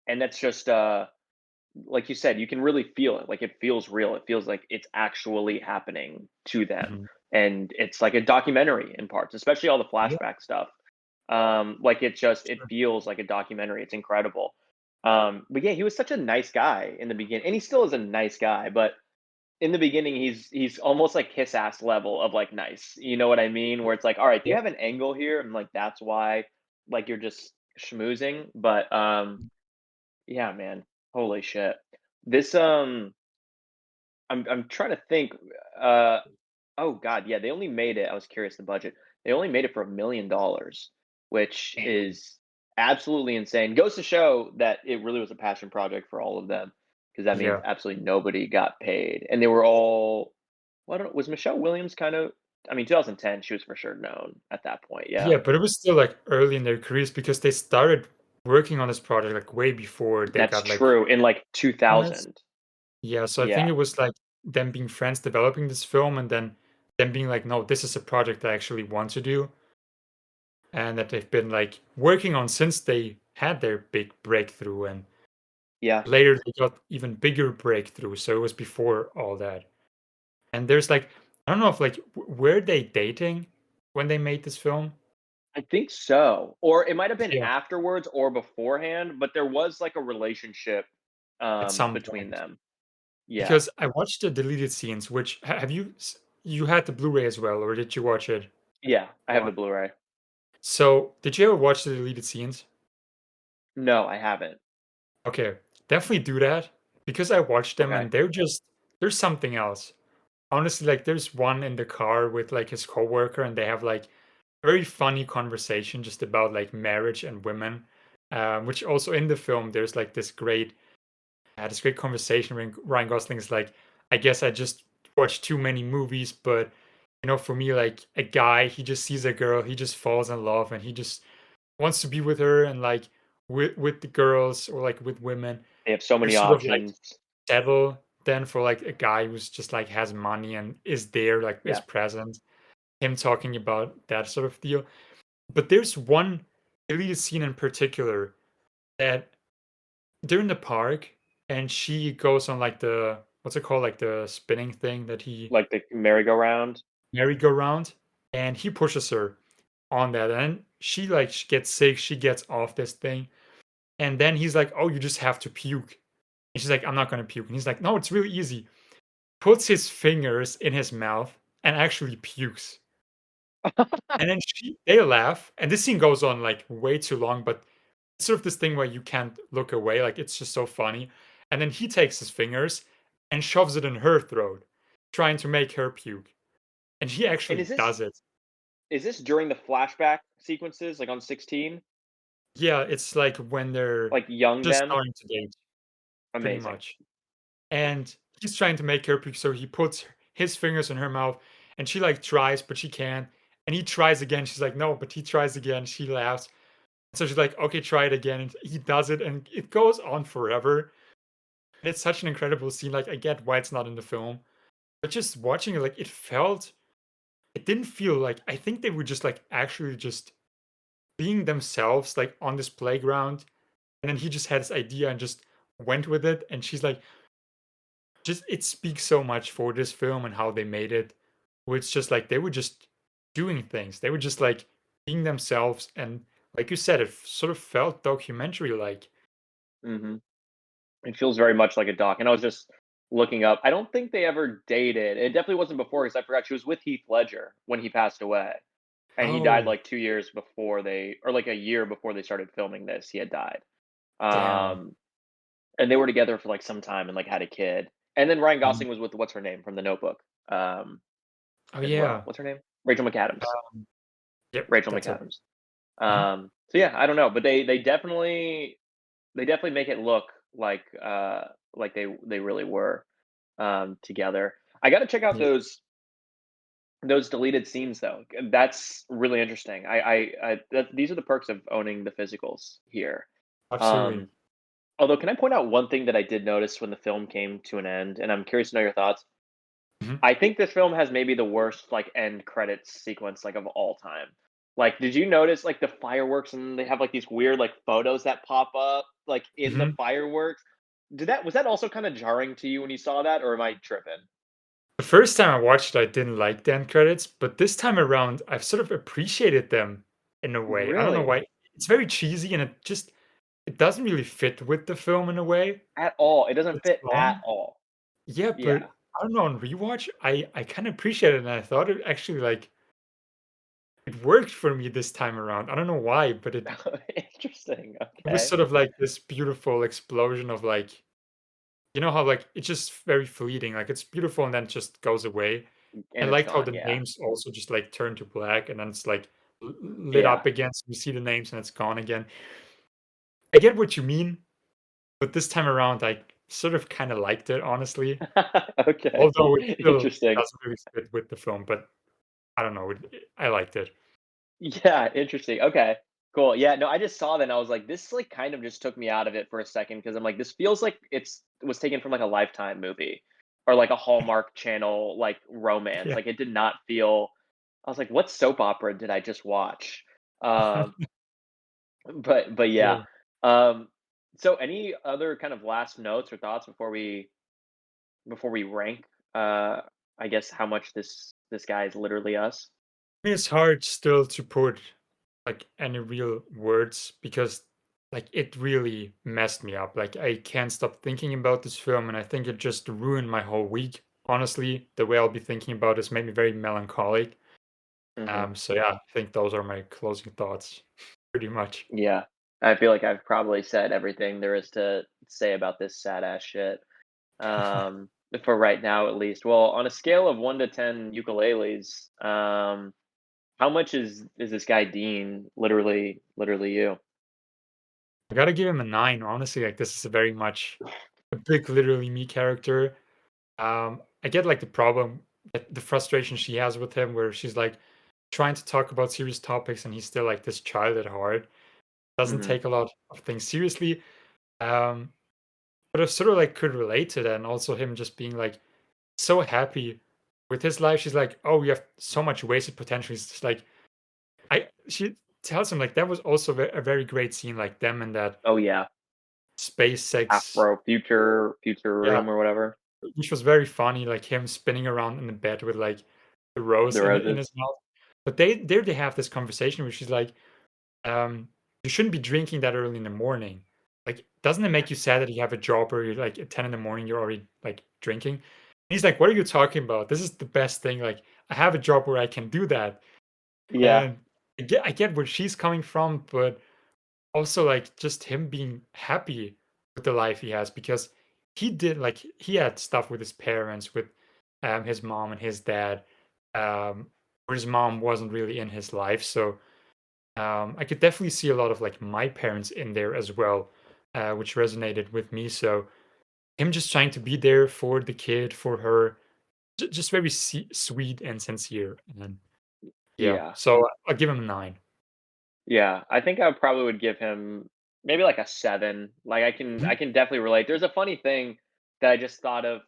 and that's just, like you said, you can really feel it, like, it feels real, it feels like it's actually happening to them, Mhm. and it's like a documentary in parts, especially all the Yeah. flashback stuff. Like, it Sure. feels like a documentary, it's incredible. But yeah, he was such a nice guy in the beginning, and he still is a nice guy, but in the beginning, he's almost like kiss ass level of like nice. You know what I mean? Where it's like, all right, do you Yeah. have an angle here? And like that's why like you're just schmoozing. But yeah, man. Holy shit. This I'm trying to think. Uh oh god, yeah, they only made it. I was curious the budget. They only made it for $1 million, which is absolutely insane. Goes to show that it really was a passion project for all of them, because that means Yeah. absolutely nobody got paid. And they were all well, I don't know, was Michelle Williams kind of, I mean, 2010, she was for sure known at that point, yeah. Yeah, but it was still, like, early in their careers because they started working on this project, like, way before they That's got, like, true, in, like, famous. 2000. Yeah, so I think Yeah, it was, like, them being friends developing this film and then them being like, "No, this is a project I actually want to do," and that they've been, like, working on since they had their big breakthrough, and yeah. later they got even bigger breakthrough, so it was before all that. And there's, like I don't know if, like, were they dating when they made this film? I think so, or it might have been Yeah, afterwards or beforehand, but there was, like, a relationship, at some between point. them. Yeah. Because I watched the deleted scenes, which have you had the Blu-ray as well, or did you watch it Yeah, I have on? the Blu-ray. So, did you ever watch the deleted scenes? No, I haven't. Okay, definitely do that because I watched them Okay. and there's something else. Honestly, like there's one in the car with like his coworker and they have like very funny conversation just about like marriage and women. Which also in the film there's like this great conversation when Ryan Gosling is like, I guess I just watched too many movies, but for me, like a guy, he just sees a girl, he just falls in love, and he just wants to be with her, and like with the girls or like with women, They have so they're many sort of like options. settle. Then for like a guy who's just like has money and is there, like is Yeah. present, him talking about that sort of deal. But there's one deleted scene in particular that they're in the park and she goes on like the what's it called, like the spinning thing that he Like the merry-go-round? merry-go-round, and he pushes her on that, and she gets sick, she gets off this thing, and then he's like, oh, you just have to puke, and she's like, I'm not gonna puke, and he's like, no, it's really easy, puts his fingers in his mouth and actually pukes. And then they laugh, and this scene goes on like way too long, but it's sort of this thing where you can't look away, like it's just so funny. And then he takes his fingers and shoves it in her throat, trying to make her puke. And he And actually is this does it. is this during the flashback sequences, like, on 16? Yeah, it's like when they're Like, young just them? starting to date, pretty Amazing. much. And he's trying to make her puke, so he puts his fingers in her mouth, and she like tries, but she can't. And he tries again. She's like, no, but he tries again. She laughs. So she's like, okay, try it again. And he does it, and it goes on forever. And it's such an incredible scene. Like, I get why it's not in the film, but just watching it, like, it didn't feel like, I think they were just like actually just being themselves, like on this playground. And then he just had this idea and just went with it. And she's like, just, it speaks so much for this film and how they made it. Where it's just like they were just doing things. They were just like being themselves. And like you said, it sort of felt documentary like. Mhm. It feels very much like a doc, and I was just looking up, I don't think they ever dated. It definitely wasn't before, because I forgot she was with Heath Ledger when he passed away, and he died, Oh, like, 2 years before they, or, like, a year before they started filming this, he had died. damn. Um, and they were together for, like, some time and, like, had a kid. And then Ryan Mhm. Gosling was with what's her name from The Notebook, Oh, as well. yeah. What's her name? Rachel McAdams. Yep, Rachel that's it. McAdams. Mhm. So yeah, I don't know, but they definitely make it look like they really were, together. I gotta check out Yeah, those deleted scenes though. That's really interesting. These are the perks of owning the physicals here. absolutely. Um, Although, can I point out one thing that I did notice when the film came to an end, and I'm curious to know your thoughts. Mhm, I think this film has maybe the worst, like, end credits sequence, like, of all time. Like, did you notice, like, the fireworks and they have, like, these weird, like, photos that pop up, like, in the mhm. fireworks? Was that also kinda jarring to you when you saw that, or am I tripping? The first time I watched it, I didn't like the end credits, but this time around, I've sort of appreciated them in a way. I don't know Really? why. It's very cheesy and it it doesn't really fit with the film in a way. At all. It doesn't It's fit at fun. all. Yeah, but Yeah. I don't know, on rewatch, I kinda appreciate it, and I thought it actually, like, it worked for me this time around. I don't know why, but Interesting. it was Okay. sort of like this beautiful explosion of, like, you know how, like, it's just very fleeting, like, it's beautiful and then it just goes away. I And it's liked how gone. the Yeah. names also just, like, turn to black and then it's, like, lit Yeah. up again, so you see the names and it's gone again. I get what you mean, but this time around, I sort of kinda liked it, honestly, Okay. although it still Interesting. doesn't really fit with the film, but I don't know, I liked it. Yeah, interesting. Okay. Cool. Yeah, no, I just saw that and I was like, this like kind of just took me out of it for a second because I'm like, this feels like it's was taken from like a Lifetime movie or like a Hallmark Channel like romance. Yeah. Like it did not feel I was like, what soap opera did I just watch? Um, but yeah. Yeah. Um, so any other kind of last notes or thoughts before we rank uh I guess how much this guy is literally us? I mean, it's hard still to put, like, any real words because, like, it really messed me up. Like, I can't stop thinking about this film, and I think it just ruined my whole week. Honestly, the way I'll be thinking about this made me very melancholic. Mhm. So yeah, I think those are my closing thoughts, pretty much. Yeah. I feel like I've probably said everything there is to say about this sad ass shit. For right now at least. Well, on a scale of 1 to 10 ukuleles, how much is this guy Dean literally you? I gotta give him a 9, honestly. Like, this is a very much a big, literally me character. I get like the problem, the frustration she has with him, where she's like trying to talk about serious topics, and he's still like this child at heart. Doesn't Mhm. take a lot of things seriously. Um, but I sort of like could relate to that, and also him just being like so happy with his life. She's like, "Oh, you have so much wasted potential." He's just like, I. She tells him like that was also a very great scene, like them in that Oh, yeah. space sex. Afro future Yeah, room or whatever. which was very funny, like him spinning around in the bed with like the rose The in roses. his mouth. But they have this conversation where she's like, "You shouldn't be drinking that early in the morning. Like, doesn't it make you sad that you have a job where you're like at 10 in the morning you're already like drinking?" And he's like, "What are you talking about? This is the best thing. Like, I have a job where I can do that." Yeah. And I get where she's coming from, but also like just him being happy with the life he has because he had stuff with his parents, with his mom and his dad, where his mom wasn't really in his life. So I could definitely see a lot of like my parents in there as well, which resonated with me. So him just trying to be there for the kid, for her, just very sweet and sincere. And yeah, Yeah. so I'll give him a 9. Yeah, I think I probably would give him maybe like a 7. Like I Mhm. can definitely relate. There's a funny thing that I just thought of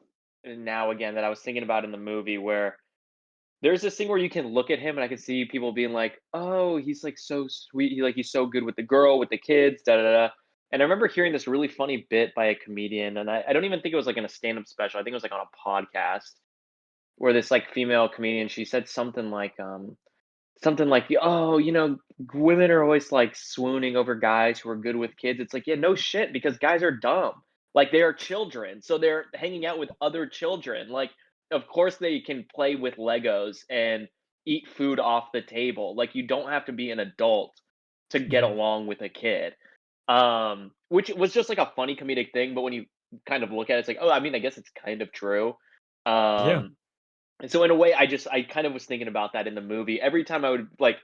now again that I was thinking about in the movie where there's this thing where you can look at him and I can see people being like, "Oh, he's like so sweet. He's so good with the girl, with the kids, da da da." And I remember hearing this really funny bit by a comedian, and I don't even think it was like in a stand-up special. I think it was like on a podcast where this like female comedian she said something like, "Oh, women are always like swooning over guys who are good with kids." It's like, yeah, no shit, because guys are dumb. Like they are children, so they're hanging out with other children. Like, of course they can play with Legos and eat food off the table. Like you don't have to be an adult to get Mhm. along with a kid. Which was just like a funny comedic thing, but when you kind of look at it, it's like, oh, I mean, I guess it's kind of true. Yeah. Um, and so in a way, I kind of was thinking about that in the movie. Every time I would like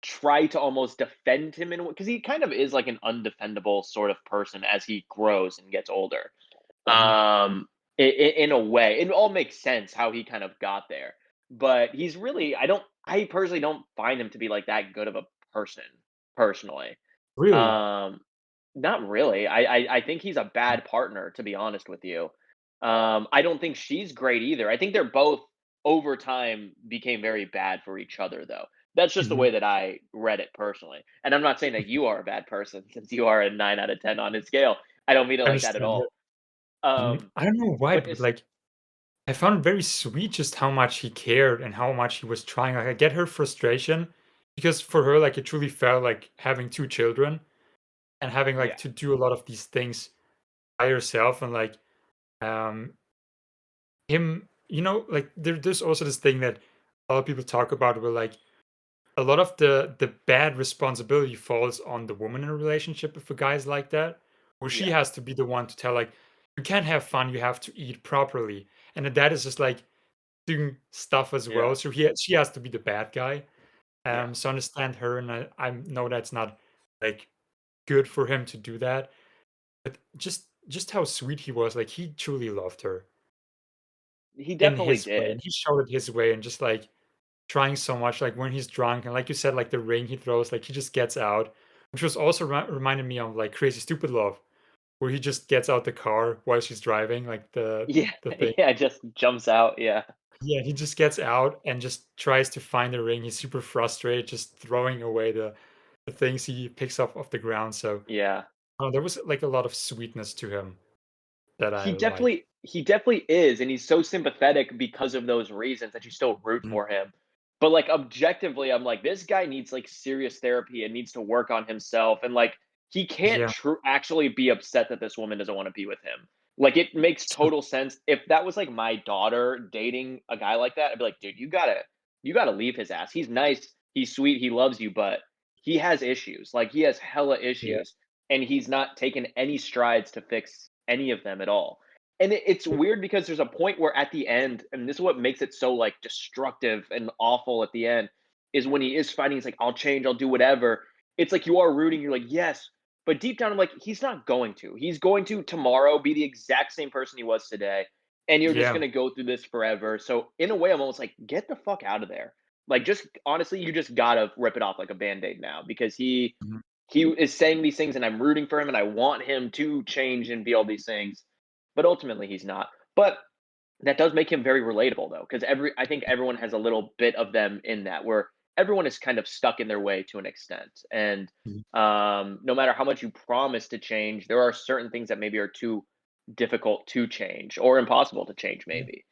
try to almost defend him in because he kind of is like an undefendable sort of person as he grows and gets older. Mhm. In a way, it all makes sense how he kind of got there. But he's really, I personally don't find him to be like that good of a person, personally. Really? Um, Not really. I think he's a bad partner, to be honest with you. I don't think she's great either. I think they're both over time became very bad for each other, though. That's just the Mhm. way that I read it personally. And I'm not saying that you are a bad person since you are a 9 out of 10 on his scale. I don't mean it I like that at understand, yeah. all. Um, I don't know why, but but, it's like, I found it very sweet just how much he cared and how much he was trying. Like, I get her frustration because for her, like, it truly felt like having 2 children, and having Yeah. like to do a lot of these things by yourself, and like um him, like there's also this thing that a lot of people talk about where like a lot of the bad responsibility falls on the woman in a relationship if a guy's like that, where she Yeah. has to be the one to tell like you can't have fun, you have to eat properly, and the dad is just like doing stuff as well, Yeah. so she has to be the bad guy. Yeah. So I understand her, and I know that's not like good for him to do that, but just how sweet he was, like he truly loved her He in definitely his way, and did. he showed it his way, and just like trying so much, like when he's drunk, and like you said, like the ring he throws, like he just gets out, which was also reminded me of like Crazy Stupid Love, where he just gets out the car while she's driving, like Yeah. the thing. Yeah, just jumps out, yeah. Yeah, he just gets out and just tries to find the ring. He's super frustrated, just throwing away the things he picks up off the ground. So Yeah. there was like a lot of sweetness to him that I like. He definitely is, and he's so sympathetic because of those reasons that you still root Mhm. for him. But, like, objectively, I'm like, this guy needs, like, serious therapy and needs to work on himself, and, like, he can't Yeah, actually be upset that this woman doesn't wanna be with him. Like, it makes total sense. If that was, like, my daughter dating a guy like that, I'd be like, "Dude, you gotta leave his ass. He's nice, he's sweet, he loves you, but he has issues. Like, he has hella yeah, issues, and he's not taken any strides to fix any of them at all." And it's yeah, weird because there's a point where at the end, and this is what makes it so like destructive and awful at the end, is when he is fighting, he's like, I'll change, I'll do whatever. It's like you are rooting, you're like, yes. But deep down, I'm like, he's not going to. He's going to tomorrow be the exact same person he was today. And you're just yeah, gonna go through this forever. So in a way, I'm almost like, get the fuck out of there. Like just honestly, you just gotta rip it off like a band-aid now because mhm, he is saying these things and I'm rooting for him and I want him to change and be all these things. But ultimately he's not. But that does make him very relatable though, because I think everyone has a little bit of them in that where everyone is kind of stuck in their way to an extent. And mhm, no matter how much you promise to change, there are certain things that maybe are too difficult to change or impossible to change, yeah, maybe.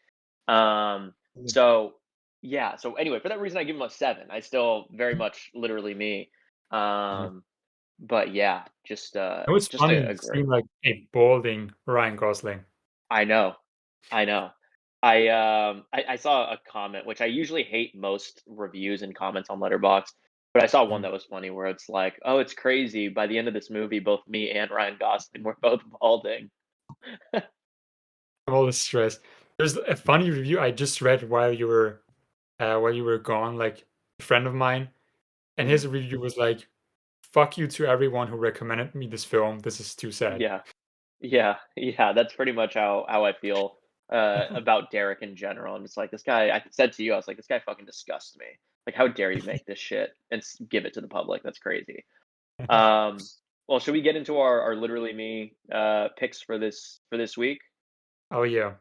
Um, yeah, so yeah. So anyway, for that reason, I give him a 7. I still very much literally me. yeah. But yeah, It was just to funny agree. seeing like a balding Ryan Gosling. I know. I know. I saw a comment, which I usually hate most reviews and comments on Letterboxd, but I saw one Mhm. that was funny where it's like, "Oh, it's crazy. By the end of this movie, both me and Ryan Gosling were both balding." All the stress. There's a funny review I just read while you were gone. Like a friend of mine, and Mhm. his review was like, "Fuck you to everyone who recommended me this film. This is too sad." Yeah. Yeah. Yeah, that's pretty much how I feel, about Derek in general. I'm just like, "This guy." I said to you, I was like, "This guy fucking disgusts me. Like, how dare you make this shit and give it to the public? That's crazy." Um, well, should we get into our literally me picks for this week? Oh yeah.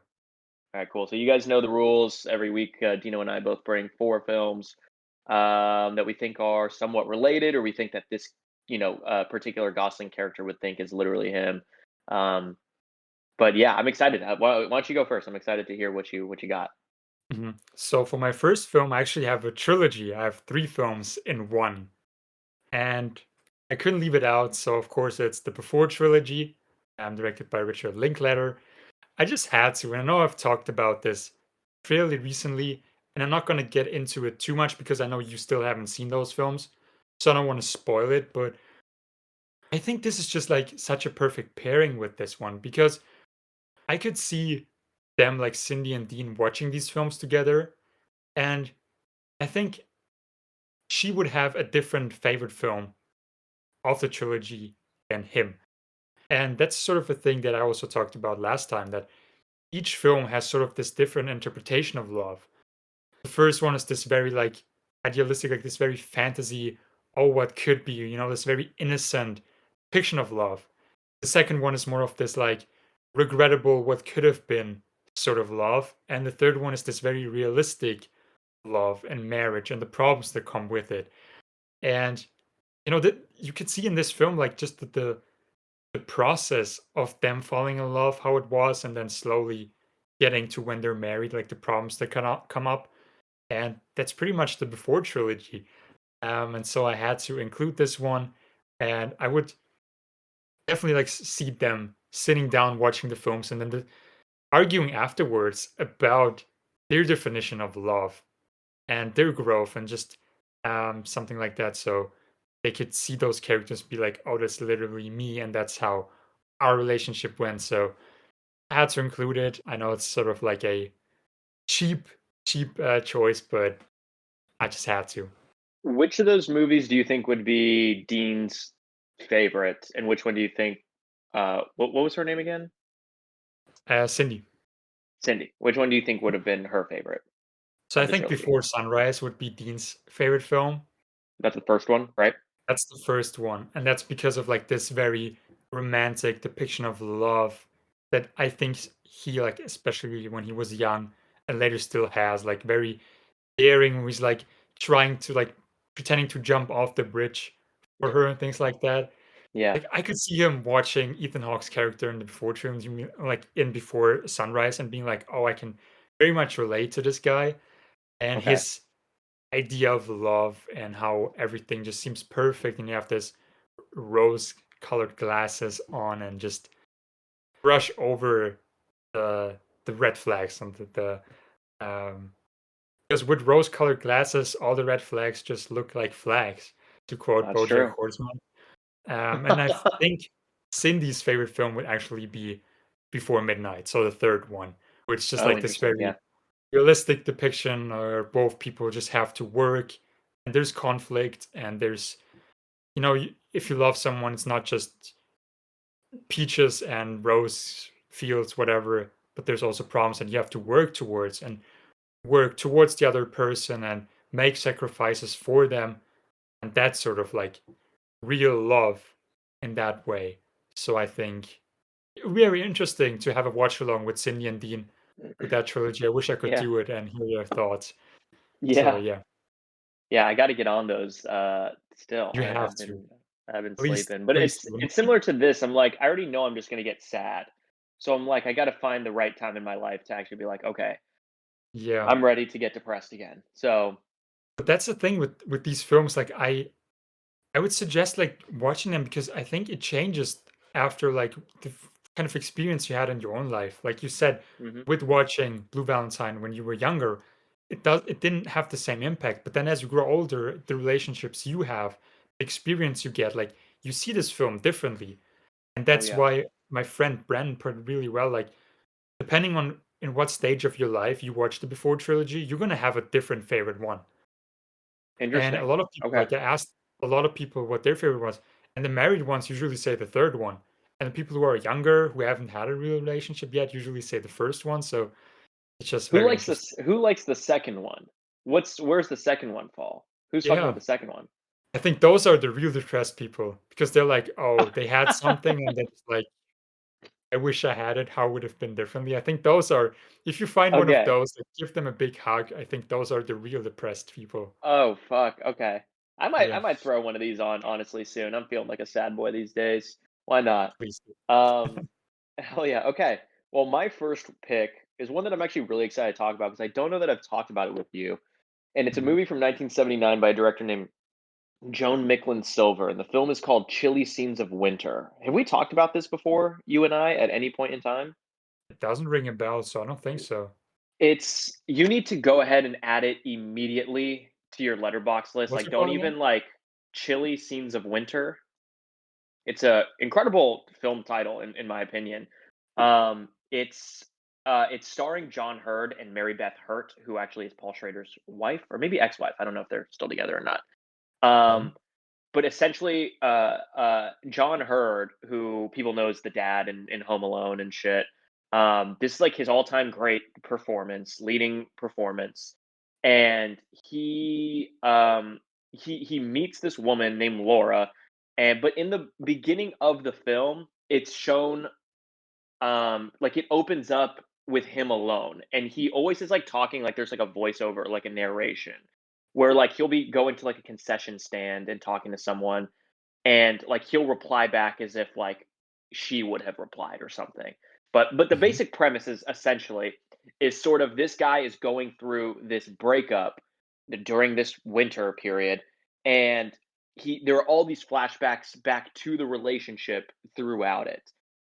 All right, cool. So you guys know the rules. Every week, Dino and I both bring 4 films that we think are somewhat related, or we think that this particular Gosling character would think is literally him. Um, but yeah, I'm excited. Why don't you go first? I'm excited to hear what you got. So for my first film, I actually have a trilogy. I have three films in one, and I couldn't leave it out. So of course it's the Before trilogy, directed by Richard Linklater. I just had to, and I know I've talked about this fairly recently, and I'm not going to get into it too much because I know you still haven't seen those films, so I don't want to spoil it. But I think this is just like such a perfect pairing with this one because I could see them like Cindy and Dean watching these films together, and I think she would have a different favorite film of the trilogy than him. And that's sort of a thing that I also talked about last time, that each film has sort of this different interpretation of love. The first one is this very like idealistic, like this very fantasy, oh, what could be, this very innocent fiction of love. The second one is more of this like regrettable, what could have been sort of love. And the third one is this very realistic love and marriage and the problems that come with it. And that you could see in this film like just the process of them falling in love, how it was, and then slowly getting to when they're married, like the problems that come up. And that's pretty much the Before trilogy. And so I had to include this one. And I would definitely like see them sitting down watching the films and then arguing afterwards about their definition of love and their growth and just something like that. So they could see those characters be like, oh, that's literally me, and that's how our relationship went. So I had to include it. I know it's sort of like a cheap, cheap choice, but I just had to. Which of those movies do you think would be Dean's favorite, and which one do you think? What was her name again? Cindy. Cindy. Which one do you think would have been her favorite So of I the think trilogy? Before Sunrise would be Dean's favorite film. That's the first one, right? That's the first one, and that's because of like this very romantic depiction of love that I think he like, especially when he was young and later still has, like very daring. Where he's like trying to like pretending to jump off the bridge for her and things like that. Yeah. Like I could see him watching Ethan Hawke's character in the Before trilogy, like in Before Sunrise, and being like, "Oh, I can very much relate to this guy and Okay. his idea of love and how everything just seems perfect, and you have this rose-colored glasses on and just brush over the red flags on um because with rose-colored glasses, all the red flags just look like flags, to quote That's BoJack true. Horseman. And I think Cindy's favorite film would actually be Before Midnight, so the third one, which is just Oh, like this interesting. very Yeah. realistic depiction where both people just have to work and there's conflict and there's, if you love someone, it's not just peaches and rose fields, whatever, but there's also problems that you have to work towards and work towards the other person and make sacrifices for them. And that's sort of like real love in that way. So I think very interesting to have a watch along with Cindy and Dean with that trilogy. I wish I could Yeah. do it and hear your thoughts. So Yeah. yeah, Yeah, I gotta get on those, still. you have to. I've been At sleeping, but least it's similar to this. I'm like, I already know I'm just gonna get sad. So I'm like, I gotta find the right time in my life to actually be like, "Okay, yeah. I'm ready to get depressed again." So But that's the thing with these films. Like I would suggest like watching them because I think it changes after like kind of experience you had in your own life. Like you said, mhm. with watching Blue Valentine when you were younger, it didn't have the same impact. But then as you grow older, the relationships you have, the experience you get, like you see this film differently. And Oh, that's yeah. why my friend Brandon put it really well. Like depending on in what stage of your life you watch the Before trilogy, you're gonna have a different favorite one. And a Interesting. lot of people, Okay. like, I asked a lot of people what their favorite was, and the married ones usually say the third one, and the people who are younger, who haven't had a real relationship yet, usually say the first one, so it's just very interesting. Who likes the second one? Where's the second one fall? Who's talking about Yeah, the second one? I think those are the real depressed people, because they're like, "Oh, they had something, and then it's like, I wish I had it, how would have been differently?" I think those are if you find one of Okay. those, like, give them a big hug, I think those are the real depressed people. Oh, fuck, okay. I Yeah, might throw one of these on honestly soon. I'm feeling like a sad boy these days. Why not? please do. Um, hell yeah, okay. Well, my first pick is one that I'm actually really excited to talk about because I don't know that I've talked about it with you, and it's a Mhm. movie from 1979 by a director named Joan Micklin Silver, and the film is called Chilly Scenes of Winter. Have we talked about this before, you and I, at any point in time? It doesn't ring a bell, so I don't think so. It's you need to go ahead and add it immediately to your letterbox list. What's Like, it don't called again? even like Chilly Scenes of Winter. It's a incredible film title in my opinion. It's starring John Hurd and Mary Beth Hurt, who actually is Paul Schrader's wife or maybe ex-wife. I don't know if they're still together or not. Okay. But essentially, John Hurd, who people know as the dad in Home Alone and shit, this is like his all-time great performance, leading performance, and he meets this woman named Laura, and but in the beginning of the film, it's shown like it opens up with him alone, and he always is like talking like there's like a voiceover, like a narration, where like he'll be going to like a concession stand and talking to someone, and like he'll reply back as if like she would have replied or something. But the Mhm. basic premise is essentially is sort of this guy is going through this breakup during this winter period, and there are all these flashbacks back to the relationship throughout it.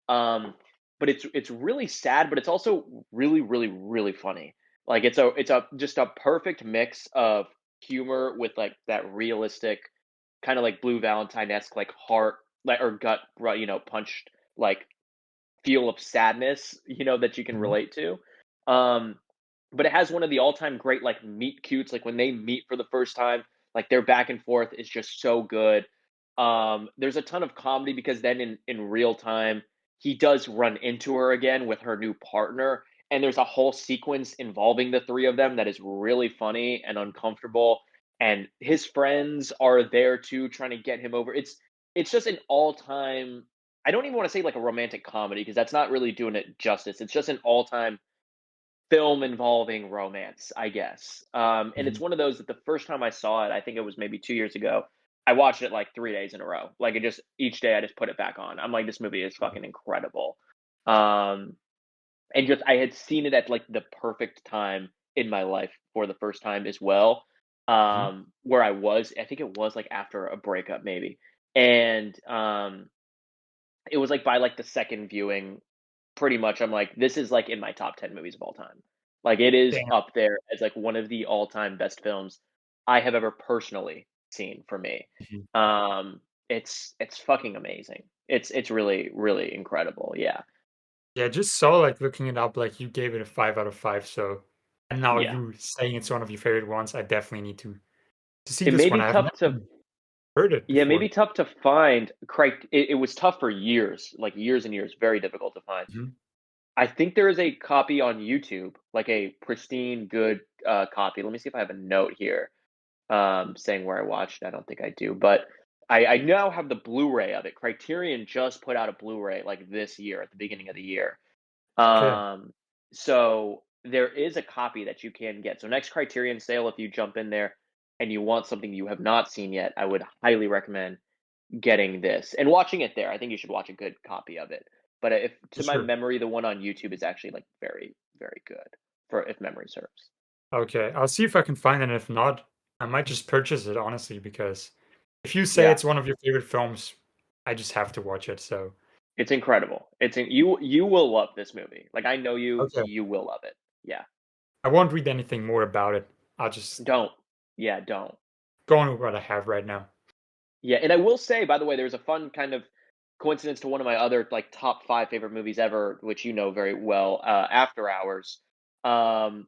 Um, but it's really sad, but it's also really, really, really funny. Like it's a just a perfect mix of humor with like that realistic kind of like Blue Valentine-esque like heart like or gut punched like feel of sadness, that you can Mhm. relate to. Um, but it has one of the all-time great like meet cutes, like when they meet for the first time, like their back and forth is just so good. There's a ton of comedy because then in real time, he does run into her again with her new partner, and there's a whole sequence involving the three of them that is really funny and uncomfortable. And his friends are there too, trying to get him over. It's just an all-time I don't even wanna say like a romantic comedy because that's not really doing it justice. It's just an all-time film involving romance, I guess. And it's Mhm. one of those that the first time I saw it, I think it was maybe 2 years ago, I watched it like 3 days in a row. Like, it just each day I just put it back on. I'm like, "This movie is fucking incredible." Um, and just I had seen it at, like, the perfect time in my life for the first time as well, Mhm. where I think it was, like, after a breakup maybe. And, it was, like, by, like, the second viewing, pretty much, I'm like, "This is, like, in my top 10 movies of all time." Like, it is Damn. up there as, like, one of the all-time best films I have ever personally seen for me. Mhm. It's fucking amazing. It's really, really incredible, yeah. Yeah, just saw like looking it up, like you gave it a 5 out of 5. So, and now Yeah. you saying it's one of your favorite ones, I definitely need to see It this may one. be I have tough never to even heard it Yeah, maybe before. tough to find it was tough for years, like, years and years, very difficult to find. Mhm. I think there is a copy on YouTube, like a pristine, good, copy. Let me see if I have a note here, saying where I watched it. I don't think I do, but I now have the Blu-ray of it. Criterion just put out a Blu-ray, like, this year, at the beginning of the year. Okay. Um, so there is a copy that you can get. So next Criterion sale, if you jump in there and you want something you have not seen yet, I would highly recommend getting this and watching it there. I think you should watch a good copy of it. But if For to my sure. memory, the one on YouTube is actually like very, very good for if memory serves. Okay. I'll see if I can find it. And if not, I might just purchase it, honestly, because if you say Yeah, it's one of your favorite films, I just have to watch it. So, it's incredible. You will love this movie. Like I know you, okay. you will love it. Yeah. I won't read anything more about it. I'll just Don't. Yeah, don't. go on with what I have right now. Yeah, and I will say, by the way, there's a fun kind of coincidence to one of my other like top 5 favorite movies ever, which you know very well, After Hours. Um,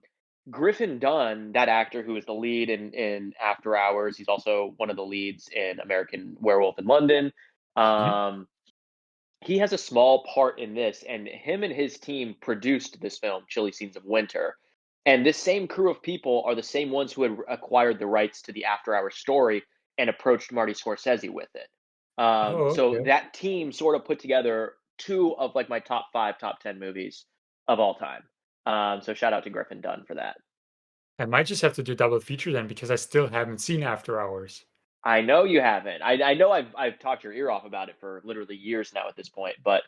Griffin Dunn, that actor who is the lead in After Hours, he's also one of the leads in American Werewolf in London. Mhm. Um, he has a small part in this, and him and his team produced this film, Chilly Scenes of Winter. And this same crew of people are the same ones who had acquired the rights to the After Hours story and approached Marty Scorsese with it. Oh, So okay. that team sort of put together two of like my top 5, top 10 movies of all time. So shout out to Griffin Dunn for that. I might just have to do double feature then because I still haven't seen After Hours. I know you haven't. I know I've talked your ear off about it for literally years now at this point, but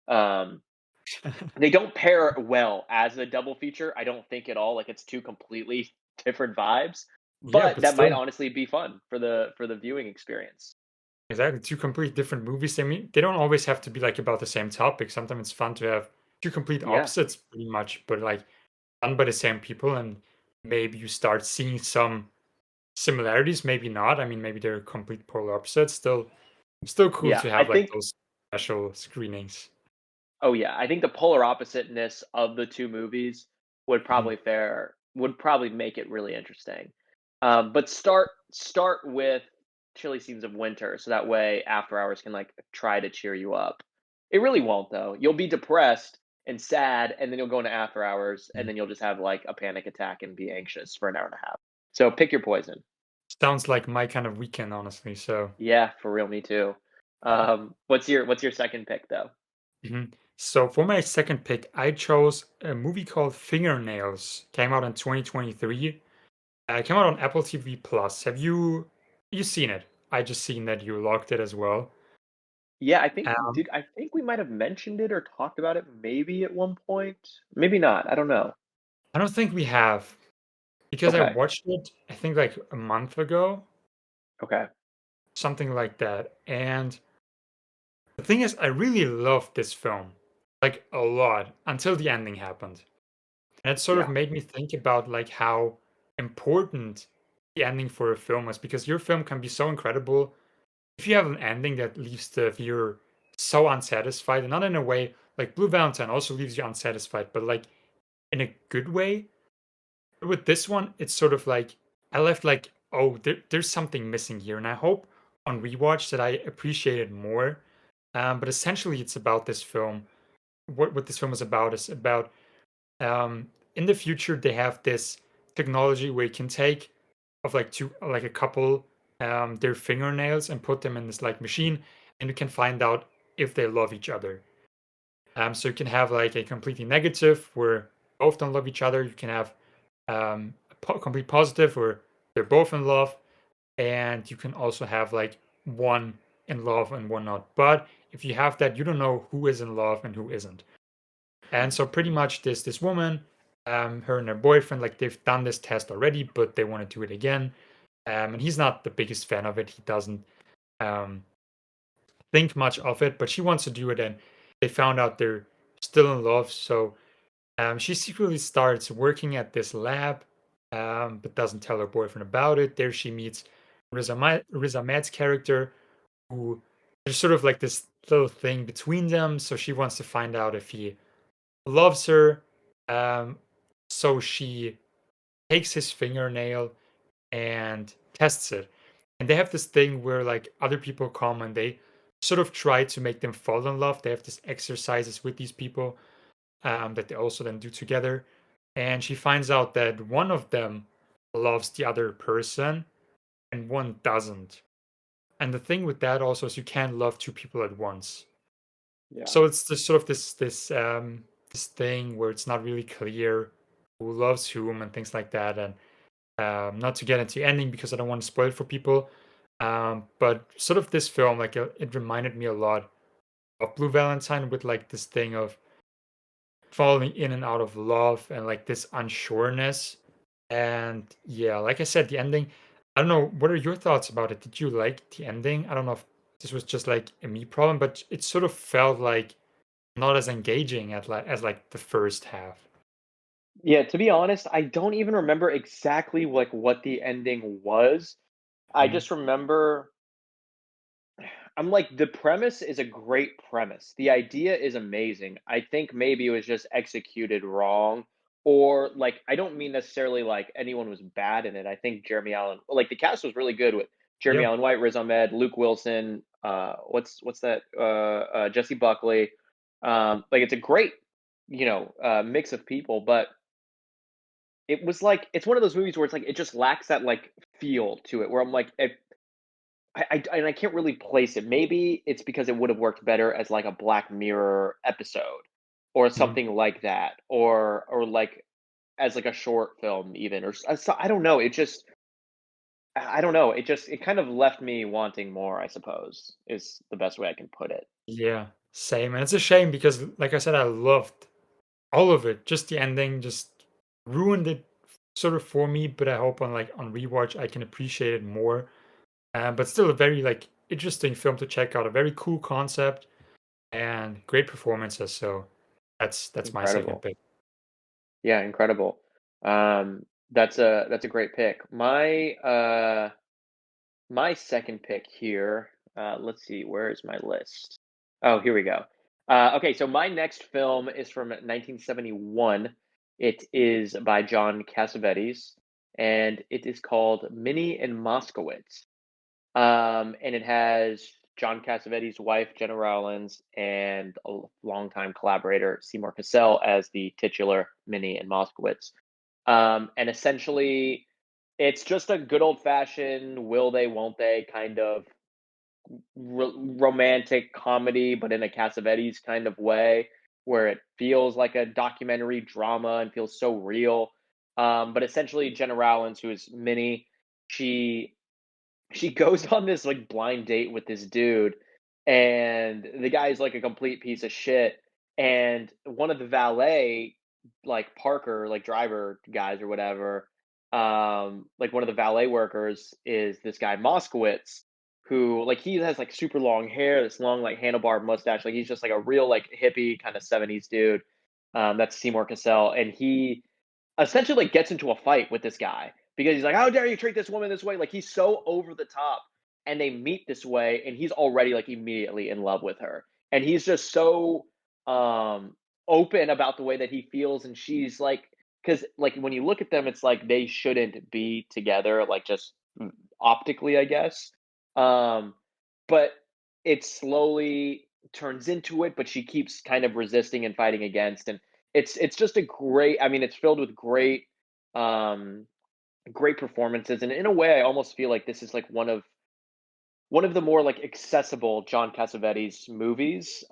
um, they don't pair well as a double feature, I don't think at all, like, it's 2 completely different vibes, Yeah, but but that might still, honestly be fun for the viewing experience. exactly. Two complete different movies. I mean, they don't always have to be like about the same topic. Sometimes it's fun to have two complete Yeah, opposites, pretty much, but like done by the same people, and maybe you start seeing some similarities. Maybe not. I mean, maybe they're complete polar opposites. Still cool yeah, to I have like think those special screenings. oh, yeah, I think the polar oppositeness of the 2 movies Mhm. would probably make it really interesting. But start with Chilly Scenes of Winter, so that way After Hours can, like, try to cheer you up. It really won't, though. You'll be depressed and sad, and then you'll go into After Hours, and Mhm. then you'll just have, like, a panic attack and be anxious for an hour and a half. So pick your poison. Sounds like my kind of weekend, honestly. So. Yeah, for real, me too. What's your second pick, though? Mhm. So for my second pick, I chose a movie called Fingernails. Came out in 2023. It came out on Apple TV Plus. Have you seen it? I just seen that you logged it as well. Yeah, Um, I think we might have mentioned it or talked about it maybe at one point? Maybe not, I don't know. I don't think we have because I Okay, watched it. I think like a month ago. okay. something like that. And the thing is, I really loved this film, like a lot, until the ending happened. And it sort of Yeah, made me think about like how important the ending for a film is, because your film can be so incredible if you have an ending that leaves the viewer so unsatisfied, and not in a way like Blue Valentine also leaves you unsatisfied, but like in a good way. With this one, it's sort of like I left like, oh, there's something missing here, and I hope on rewatch that I appreciate it more. But essentially, it's about this film. What this film is about in the future they have this technology where you can take of like two like a couple their fingernails and put them in this like machine, and you can find out if they love each other. So you can have like a completely negative where both don't love each other. You can have a complete positive where they're both in love, and you can also have like one in love and one not. But if you have that, you don't know who is in love and who isn't. And so pretty much this woman, her and her boyfriend, like they've done this test already, but they want to do it again. And he's not the biggest fan of it. He doesn't um, think much of it, but she wants to do it, and they found out they're still in love. So she secretly starts working at this lab, but doesn't tell her boyfriend about it. There she meets Riz Ahmed's character, who there's sort of like this little thing between them. So she wants to find out if he loves her. Um, so she takes his fingernail and tests it. And they have this thing where like other people come and they sort of try to make them fall in love. They have this exercises with these people that they also then do together. And she finds out that one of them loves the other person and one doesn't. And the thing with that also is you can't love two people at once. yeah, So it's just sort of this thing where it's not really clear who loves whom and things like that. And not to get into the ending because I don't want to spoil it for people. But sort of this film, like it reminded me a lot of Blue Valentine, with like this thing of falling in and out of love and like this unsureness. And yeah, like I said, the ending, I don't know, what are your thoughts about it? Did you like the ending? I don't know if this was just like a me problem, but it sort of felt like not as engaging as like the first half. yeah. To be honest, I don't even remember exactly like what the ending was. I Mhm. just remember I'm like, the premise is a great premise. The idea is amazing. I think maybe it was just executed wrong. Or like I don't mean necessarily like anyone was bad in it. I think Jeremy Allen like the cast was really good with Jeremy Yeah. Allen White, Riz Ahmed, Luke Wilson, what's that? Jesse Buckley. Like it's a great, mix of people, but it was like it's one of those movies where it's like it just lacks that like feel to it where I'm like I can't really place it. Maybe it's because it would have worked better as like a Black Mirror episode or Mhm. something like that, or like as like a short film even, so I don't know. It just I don't know. It kind of left me wanting more. I suppose is the best way I can put it. Yeah. Same. And it's a shame because, like I said, I loved all of it. Just the ending just ruined it sort of for me. But I hope on like on rewatch I can appreciate it more. But still a very like interesting film to check out. A very cool concept and great performances. So that's my second Incredible. pick. Yeah, incredible. That's a great pick. My second pick here, let's see, where is my list? Oh, here we go. Okay, so my next film is from 1971. It is by John Cassavetes, and it is called Minnie and Moskowitz. And it has John Cassavetes' wife, Jenna Rowlands, and a longtime collaborator, Seymour Cassell, as the titular Minnie and Moskowitz. And essentially, it's just a good old fashioned will they, won't they kind of romantic comedy, but in a Cassavetes kind of way, where it feels like a documentary drama and feels so real. But essentially, Jenna Rowlands, who is Minnie, she she goes on this like blind date with this dude, and the guy's like a complete piece of shit. And one of the valet, like Parker, like driver guys or whatever, like one of the valet workers is this guy Moskowitz, who like he has like super long hair, this long like handlebar mustache. Like he's just like a real like hippie kind of 70s dude. That's Seymour Cassell, and he essentially like gets into a fight with this guy because he's like, "How dare you treat this woman this way?" Like he's so over the top, and they meet this way, and he's already like immediately in love with her, and he's just so um open about the way that he feels, and she's like, because like when you look at them, it's like they shouldn't be together, like just optically, I guess. Um, but it slowly turns into it, but she keeps kind of resisting and fighting against, and it's just a great, I mean, it's filled with um, great performances, and in a way, I almost feel like this is, like, one of the more, like, accessible John Cassavetes movies,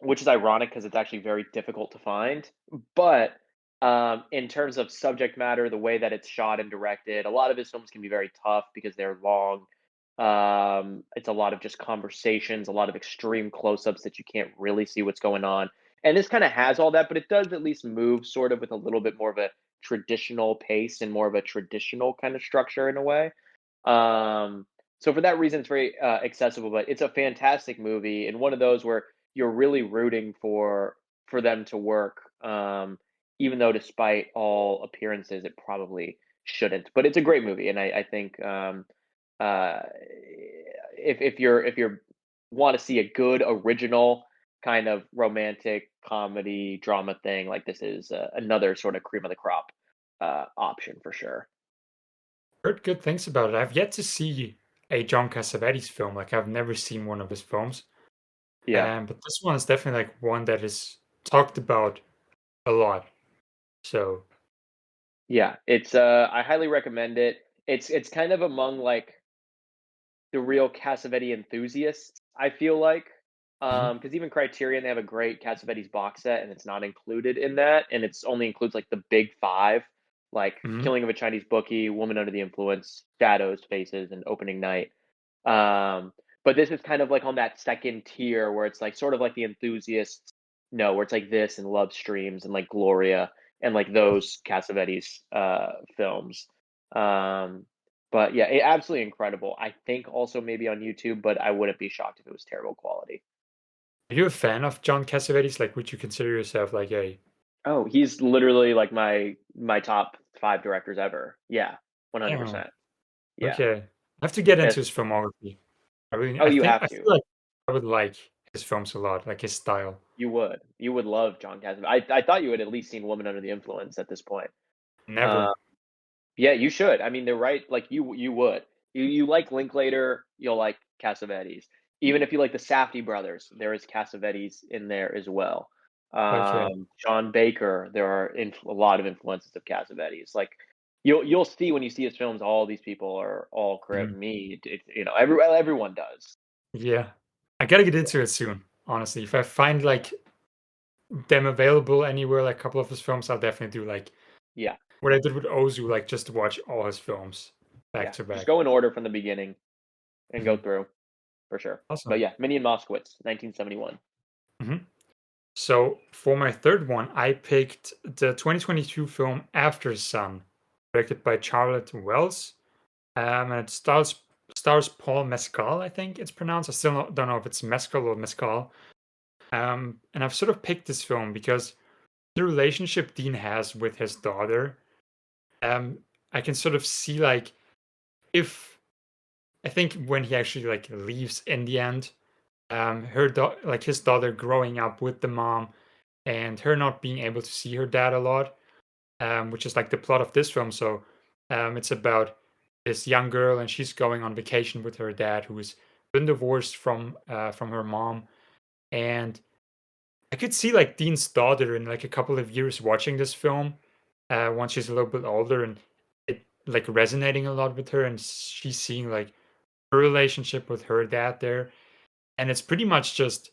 which is ironic because it's actually very difficult to find, but, in terms of subject matter, the way that it's shot and directed, a lot of his films can be very tough because they're long. It's a lot of just conversations, a lot of extreme close-ups that you can't really see what's going on. And this kind of has all that, but it does at least move sort of with a little bit more of a traditional pace and more of a traditional kind of structure in a way. Um, so for that reason, it's very accessible, but it's a fantastic movie and one of those where you're really rooting for them to work. Even though despite all appearances, it probably shouldn't. But it's a great movie, and I think uh, if you're want to see a good original kind of romantic comedy drama thing, like this is another sort of cream of the crop option for sure. Heard good things about it. I've yet to see a John Cassavetes film. Like I've never seen one of his films. Yeah, But this one is definitely like one that is talked about a lot. So yeah, it's I highly recommend it. It's kind of among like the real Cassavetes enthusiasts, I feel like. mhm, Because even Criterion, they have a great Cassavetes box set, and it's not included in that, and it's only includes like the big five, like mhm. Killing of a Chinese Bookie, Woman Under the Influence, Shadows, Faces, and Opening Night. Um, but this is kind of like on that second tier where it's like sort of like the enthusiasts know, where it's like this and Love Streams and like Gloria and like those Cassavetes films. Um, but yeah, absolutely incredible. I think also maybe on YouTube, but I wouldn't be shocked if it was terrible quality. Are you a fan of John Cassavetes? Like, would you consider yourself like a Oh, he's literally like my top 5 directors ever. Yeah, damn, 100%. Yeah. okay. I have to get into Yes. his filmography. Oh, you I have feel to. like I would like his films a lot, like his style. You would. You would love John Cassavetes. I thought you had at least seen Woman Under the Influence at this point. Uh, Never. yeah, you should. I mean, they're right. Like you would. You like Linklater, you'll like Cassavetes. Even if you like the Safdie brothers, there is Cassavetes in there as well. Okay. John Baker, there are a lot of influences of Cassavetes. Like you'll see when you see his films, all these people are all Mhm. me. Everyone does. Yeah. I gotta get into it soon, honestly. If I find like them available anywhere, like a couple of his films, I'll definitely do like Yeah, what I did with Ozu, like just watch all his films back yeah. to Just back. go in order from the beginning and go Mhm. through for sure. But Awesome. yeah, Minion Moskowitz, 1971. Mhm. So for my third one, I picked the 2022 film After Sun, directed by Charlotte Wells. And it stars Paul Mescal, I think it's pronounced. I still don't know if it's Mescal or Mescal. And I've sort of picked this film because the relationship Dean has with his daughter, um, I can sort of see like if I think when he actually like leaves in the end, like his daughter growing up with the mom and her not being able to see her dad a lot, which is like the plot of this film. So it's about this young girl and she's going on vacation with her dad, who's been divorced from her mom. And I could see like Dean's daughter in like a couple of years watching this film once she's a little bit older and it like resonating a lot with her, and she's seeing like her relationship with her dad there. And it's pretty much just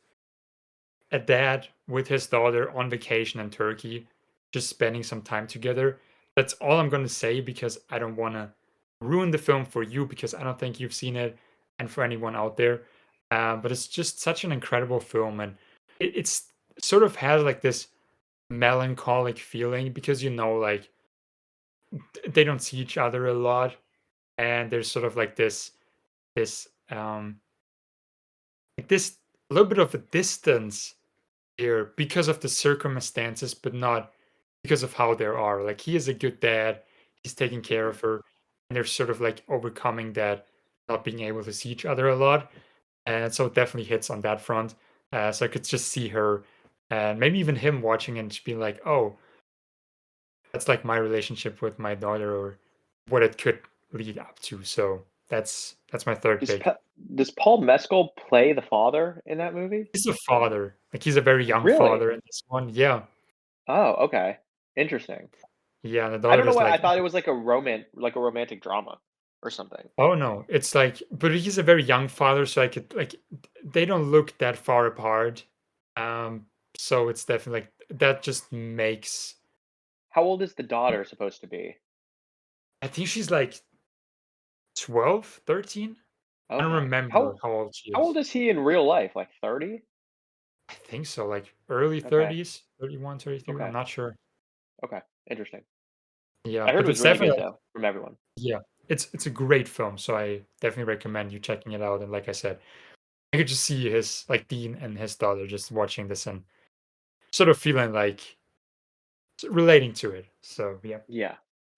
a dad with his daughter on vacation in Turkey, just spending some time together. That's all I'm going to say because I don't want to ruin the film for you because I don't think you've seen it, and for anyone out there. But it's just such an incredible film, and it's sort of has like this melancholic feeling because like they don't see each other a lot, and there's sort of like this um, like this a little bit of a distance here because of the circumstances, but not because of how they are. Like he is a good dad, he's taking care Mhm. of her, and they're sort of like overcoming that not being able to see each other a lot. And so it definitely hits on that front. So I could just see her and maybe even him watching and just being like, oh, that's like my relationship with my daughter or what it could lead up to. So that's my third Does pick. Pa does Paul Mescal play the father in that movie? He's a father. Like he's a very young Really? father in this one. Yeah. Oh, okay. Interesting. Yeah. And the I don't daughter know is why I like, thought it was like a romantic drama or something. oh no, it's like, but he's a very young father, so I could like, they don't look that far apart. Um, so it's definitely like that just makes. How old is the daughter supposed to be? I think she's like 12, 13. I don't Okay. remember how old she How is. old is he in real life? Like 30? I think so, like early Okay. 30s, 31, 32. I'm Okay. not sure. Okay. Interesting. Yeah, I heard but it was it's really definitely good like, though from everyone. yeah, it's a great film. So I definitely recommend you checking it out. And like I said, I could just see his like Dean and his daughter just watching this and sort of feeling like relating to it. So yeah. Yeah,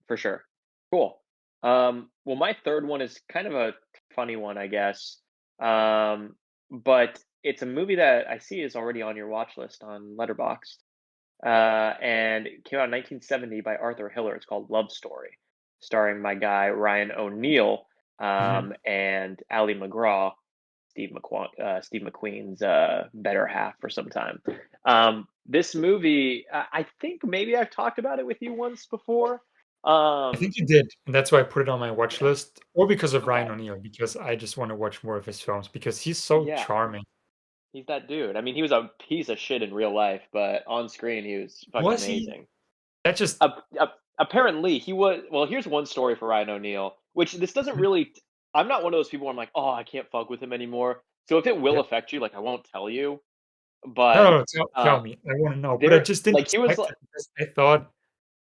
for sure. Cool. Well, my third one is kind of a funny one, I guess. But it's a movie that I see is already on your watch list on Letterboxd. And it came out in 1970 by Arthur Hiller. It's called Love Story, starring my guy Ryan O'Neal Mhm. and Ali McGraw, Steve McQueen's better half for some time. This movie, I think maybe I've talked about it with you once before. I think Um, you did, and that's why I put it on my watch yeah. list, or because of Okay. Ryan O'Neal, because I just want to watch more of his films because he's so Yeah. charming. He's that dude. I mean, he was a piece of shit in real life, but on screen he was fucking Was he? amazing. That just Apparently, he was. Well, here's one story for Ryan O'Neal, which this doesn't Mhm. really. I'm not one of those people where I'm like, oh, I can't fuck with him anymore. So if it will Yep. affect you, like I won't tell you. No, But no, no, tell uh, me. I wanna know, but I there, just didn't like he was expect like, it because I thought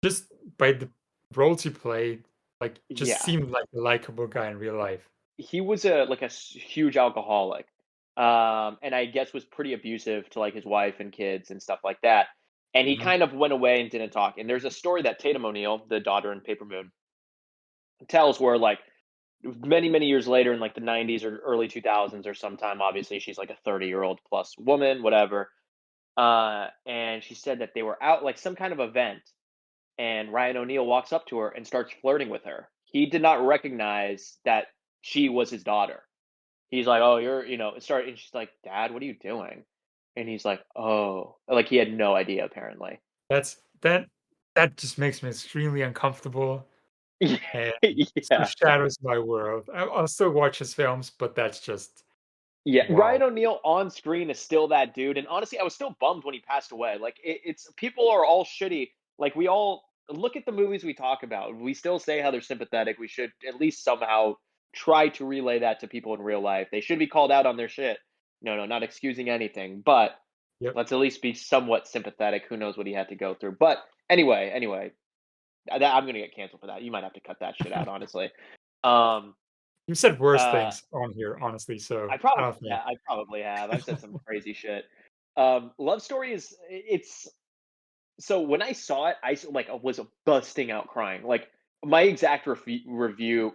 just by the roles he played, like, just yeah, seemed like a likable guy in real life. he was a huge alcoholic, and I guess was pretty abusive to like his wife and kids and stuff like that. And he Mhm, kind of went away and didn't talk. And there's a story that Tatum O'Neal, the daughter in Paper Moon, tells where like many years later in like the 90s or early 2000s or sometime, obviously she's like a 30-year-old plus woman, whatever. And she said that they were out like some kind of event, and Ryan O'Neal walks up to her and starts flirting with her. He did not recognize that she was his daughter. He's like, "Oh, you're," start and she's like, "Dad, what are you doing?" And he's like, "Oh," like he had no idea apparently. that's that just makes me extremely uncomfortable and sort of Yeah. shadows my world. I'll still watch his films, but that's just Yeah, wow. Ryan O'Neal on screen is still that dude, and honestly, I was still bummed when he passed away. Like, it's people are all shitty. Like, we all look at the movies we talk about. We still say how they're sympathetic. We should at least somehow try to relay that to people in real life. They should be called out on their shit. No, no, not excusing anything, but Yep. let's at least be somewhat sympathetic. Who knows what he had to go through? But anyway, I'm gonna get canceled for that. You might have to cut that shit out, honestly. Um, You said worse uh, things on here, honestly, so I I probably don't think. yeah, I probably have. I've said some crazy shit. Love Story is it's so when I saw it, like was busting out crying. Like my exact review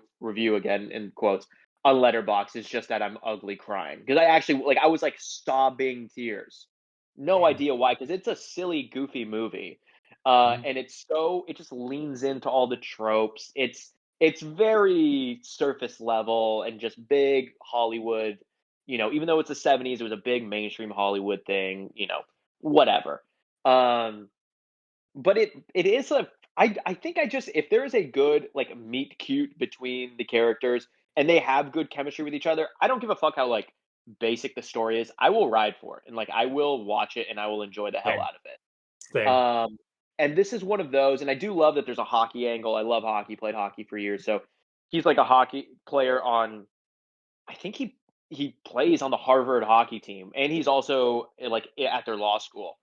again in quotes on Letterbox is just that I'm ugly crying because I actually like I was like sobbing tears. No Damn. idea why because it's a silly, goofy movie, Mhm. and it just leans into all the tropes. It's very surface level and just big Hollywood. Even though it's the '70s, it was a big mainstream Hollywood thing. Whatever. Um, but it is a I think I just if there is a good like meet cute between the characters and they have good chemistry with each other, I don't give a fuck how like basic the story is. I will ride for it and like I will watch it and I will enjoy the hell Same, out of it. same. And this is one of those, and I do love that there's a hockey angle. I love hockey, played hockey for years. So he's like a hockey player on I think he plays on the Harvard hockey team, and he's also like at their law school.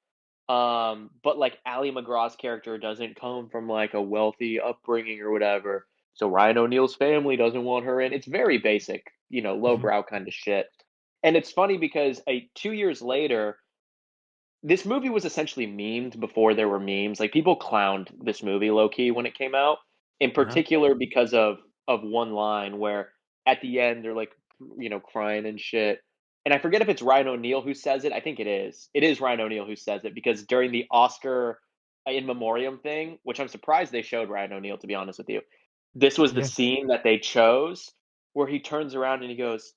But like Ali McGraw's character doesn't come from like a wealthy upbringing or whatever. So Ryan O'Neal's family doesn't want her in. It's very basic Mhm. lowbrow kind of shit. And it's funny because 2 years later, this movie was essentially memed before there were memes. Like people clowned this movie low key when it came out, in Uh-huh. particular because of one line where at the end they're like, crying and shit. And I forget if it's Ryan O'Neal who says it. I think it is. It is Ryan O'Neal who says it because during the Oscar in memoriam thing, which I'm surprised they showed Ryan O'Neal to be honest with you. This was the Yeah. scene that they chose where he turns around and he goes,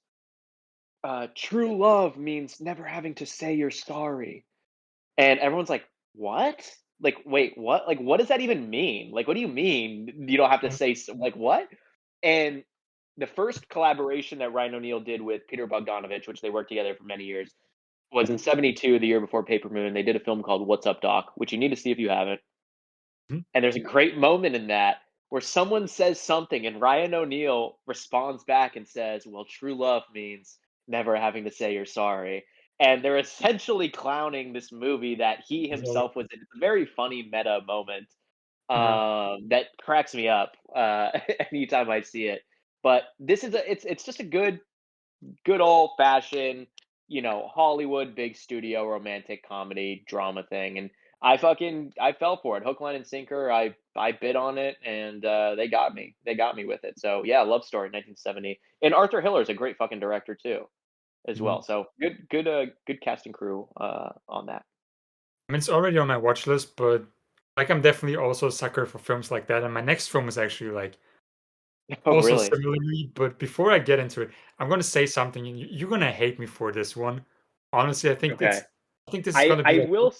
"True love means never having to say you're sorry." And everyone's like, "What? Like, wait, what? Like, what does that even mean? Like, what do you mean you don't have to Mhm. say like what?" And the first collaboration that Ryan O'Neal did with Peter Bogdanovich, which they worked together for many years, was in '72, the year before Paper Moon. They did a film called What's Up, Doc, which you need to see if you haven't. Mhm. And there's a great moment in that where someone says something and Ryan O'Neal responds back and says, "Well, true love means never having to say you're sorry." And they're essentially clowning this movie that he So, himself was in. It's a very funny meta moment uh-huh. that cracks me up anytime I see it. But this is it's just a good old fashioned, Hollywood big studio romantic comedy drama thing. And I fell for it. Hook, line, and sinker. I bid on it and they got me. They got me with it. So yeah, Love Story, 1970. And Arthur Hiller is a great fucking director too, as Mhm. well. So good cast and crew on that. I mean, it's already on my watch list, but like I'm definitely also a sucker for films like that. And my next film is actually like Oh also really? similarly, but before I get into it, I'm gonna say something and you're gonna hate me for this one. Honestly, Okay. I think this is I gonna be I like will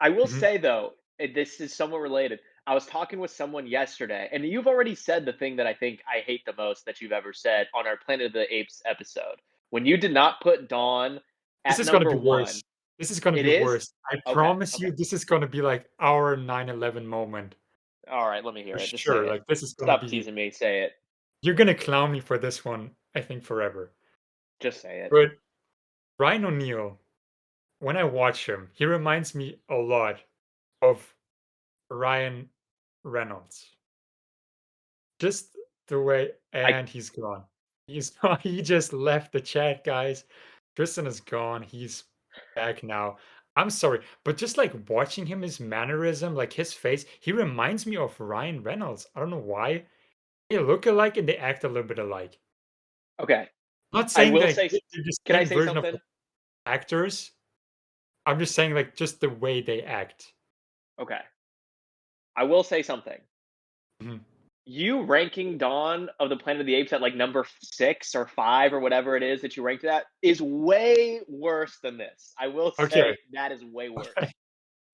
I will Mhm. say though, this is somewhat related. I was talking with someone yesterday, and you've already said the thing that I think I hate the most that you've ever said on our Planet of the Apes episode. When you did not put Dawn This at is gonna number be one. worse. This is gonna It be is? worse. I Okay, promise okay. you this is gonna be like our 9/11 moment All right, let me for hear it. Just say sure. it. Like this is gonna Stop be teasing me. Say it. you're gonna clown me for this one, I think forever. Just say it. But Ryan O'Neal, when I watch him, he reminds me a lot of Ryan Reynolds. Just the way I and he's gone. He's he just left the chat, guys. Tristan is gone. He's back now. I'm sorry, but just like watching him, his mannerism, like his face, he reminds me of Ryan Reynolds. I don't know why. They look alike and they act a little bit alike. okay. Not I saying will that say. they're the Can I same say version of something? actors. I'm just saying like just the way they act. Okay. I will say something. Mhm. You ranking Dawn of the Planet of the Apes at like number 6 or 5 or whatever it is that you ranked it at is way worse than this. I will Okay. say that is way worse.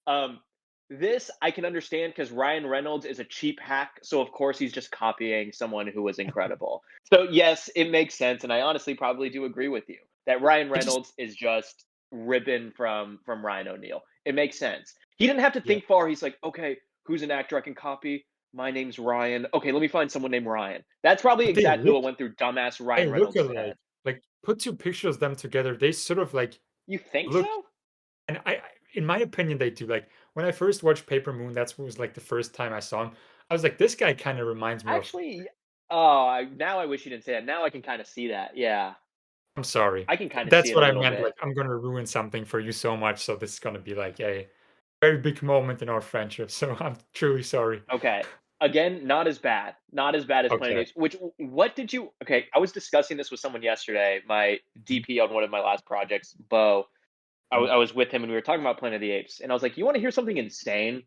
Um, this I can understand because Ryan Reynolds is a cheap hack, so of course he's just copying someone who was incredible. So yes, it makes sense, and I honestly probably do agree with you that Ryan I just Reynolds is just ribbon from Ryan O'Neal. It makes sense. He didn't have to yeah. think far. He's like, okay, who's an actor I can copy? My name's Ryan. Okay, let me find someone named Ryan. That's probably But exactly what went through dumbass they Ryan look Reynolds' alike. head. Like put two pictures of them together, they sort of like You think look so? and in my opinion, they do. Like when I first watched Paper Moon, that's was like the first time I saw him. I was like, this guy kind of reminds me of. Actually, oh, now I wish you didn't say that. Now I can kind of see that. Yeah. I'm sorry. I can kinda see That's it a what I little meant. bit. Like I'm gonna ruin something for you so much, so this is gonna be like a very big moment in our friendship. So I'm truly sorry. Okay. Again, not as bad. Not as bad as Planet of the Okay. Apes, which what did you okay, I was discussing this with someone yesterday, my Mhm, DP on one of my last projects, Bo. mhm, I was with him and we were talking about Planet of the Apes, and I was like, "You wanna hear something insane?"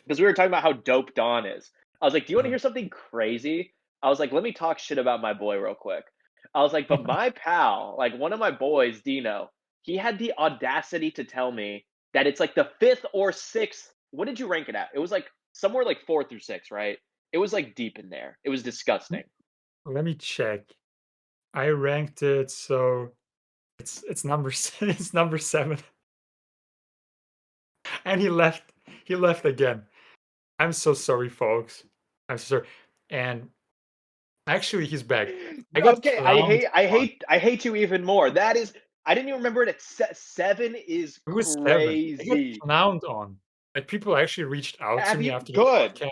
Because we were talking about how dope Dawn is. I was like, "Do you wanna uh-huh. hear something crazy?" I was like, "Let me talk shit about my boy real quick." I was like, "But my pal, like one of my boys, Dino, he had the audacity to tell me that it's like the 5th or 6th. What did you rank it at? It was like somewhere like 4 through 6, right? It was like deep in there. It was disgusting. Let me check. I ranked it so it's number it's number 7, and he left again. I'm so sorry, folks. I'm so sorry. And actually, he's back. I got Okay, clowned on. I hate you even more. That is I didn't even remember it at 7 is It was 7. I got crazy. clowned on. Like, people actually reached out to Have me you after the good. podcast.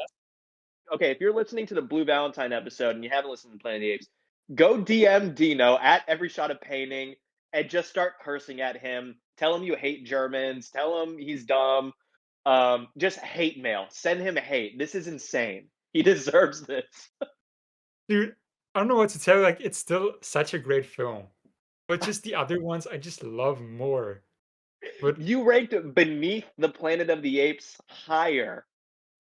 Okay, if you're listening to the Blue Valentine episode and you haven't listened to Planet of the Apes, Go DM Dino at every shot of painting and just start cursing at him. Tell him you hate Germans. Tell him he's dumb. Just hate mail. Send him hate. This is insane. He deserves this. Dude, I don't know what to tell you, like, it's still such a great film, but just the other ones I just love more. But You ranked beneath the Planet of the Apes higher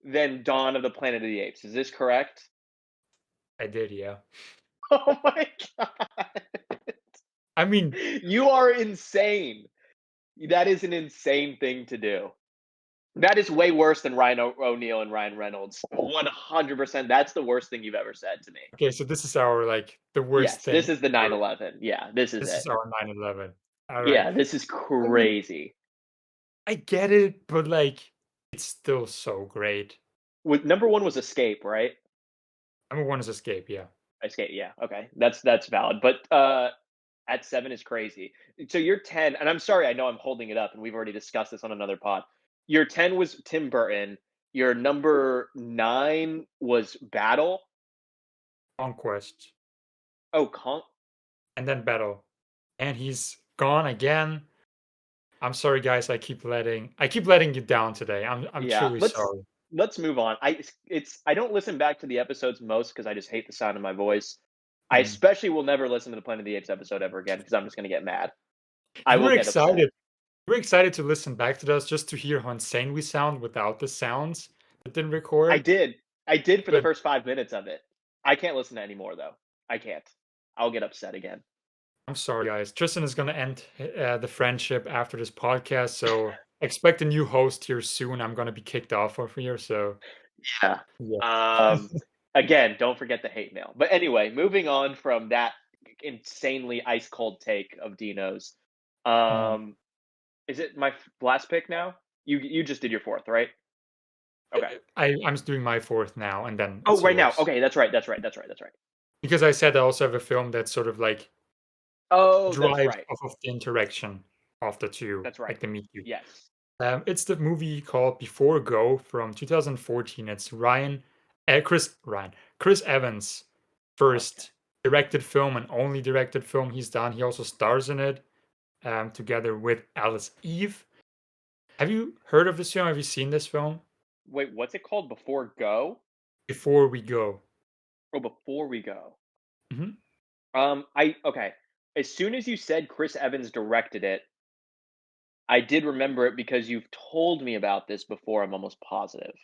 than Dawn of the Planet of the Apes. Is this correct? I did, yeah. Oh my god. I mean, You are insane. That is an insane thing to do. That is way worse than Ryan O'Neal and Ryan Reynolds. 100%. That's the worst thing you've ever said to me. okay, so this is our, like, the worst Yes, thing this is the ever. 9/11. Yeah, this is This it. is our 9/11. Alright. Yeah, this is I mean, crazy. I get it, but, like, it's still so great. With number 1 was Escape, right? Number 1 is Escape, yeah. Escape, yeah, okay. That's valid. But at 7 is crazy. So your 10, and I'm sorry, I know I'm holding it up, and we've already discussed this on another pod. Your 10 was Tim Burton. Your number 9 was Battle. Conquest, Oh, and then Battle. And he's gone again. I'm sorry, guys, I keep letting you down today. I'm yeah. truly Let's sorry. let's move on. I don't listen back to the episodes most because I just hate the sound of my voice. I Mhm. especially will never listen to the Planet of the Apes episode ever again because I'm just gonna get mad. I You will were get upset. excited. You were excited to listen back to those just to hear how insane we sound without the sounds that didn't I record. did. I did for the But first 5 minutes of it. I can't listen to any more though. I can't. I'll get upset again. I'm sorry, guys. Tristan is gonna end the friendship after this podcast, so expect a new host here soon. I'm gonna be kicked off of here, so Yeah. yeah. Um, Again, don't forget the hate mail. But anyway, moving on from that insanely ice cold take of Dino's. Mhm. Um, is it my last pick now? You just did your fourth, right? Okay. I'm just doing my fourth now, and then Oh, it's right now. yours. Okay, that's right. That's right. That's right. That's right. Because I said I also have a film that sort of like Oh, that's drives right. off of the interaction of the two, That's right. like the meet cute. Yes. It's the movie called Before Go from 2014. It's Chris Evans' Okay. first directed film and only directed film he's done. He also stars in it together with Alice Eve. Have you heard of this film? Have you seen this film? Wait, what's it called? Before Go? Before We Go. Oh, Before We Go. Mhm. I okay. As soon as you said Chris Evans directed it, I did remember it because you've told me about this before. I'm almost positive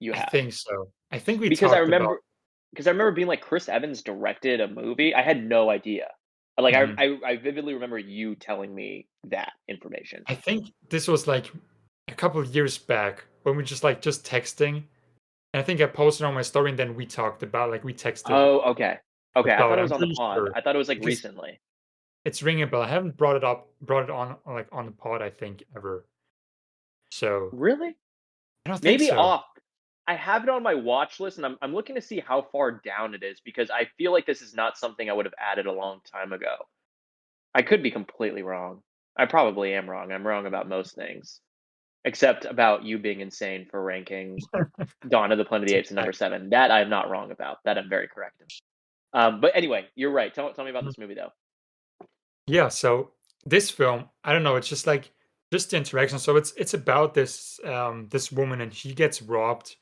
you I have. think so. I think we Because I talked about. remember because I remember being like, "Chris Evans directed a movie?" I had no idea. Like, Mhm. I vividly remember you telling me that information. I think this was like a couple of years back when we just texting. And I think I posted on my story and then we talked about like we texted Oh, okay. Okay, I about thought it. it I'm was on the pretty pond. sure I thought it was, like, because recently. it's ringing a bell. I haven't brought it on like on the pod, I think, ever. So Really? I don't think Maybe so. off. I have it on my watch list, and I'm looking to see how far down it is because I feel like this is not something I would have added a long time ago. I could be completely wrong. I probably am wrong. I'm wrong about most things, except about you being insane for ranking Dawn of the Planet of the Apes at number 7. That I'm not wrong about. That I'm very correct in. But anyway, you're right. Tell me about Mhm. this movie though. Yeah, so this film, I don't know, it's just like just the interaction. So it's about this woman and she gets robbed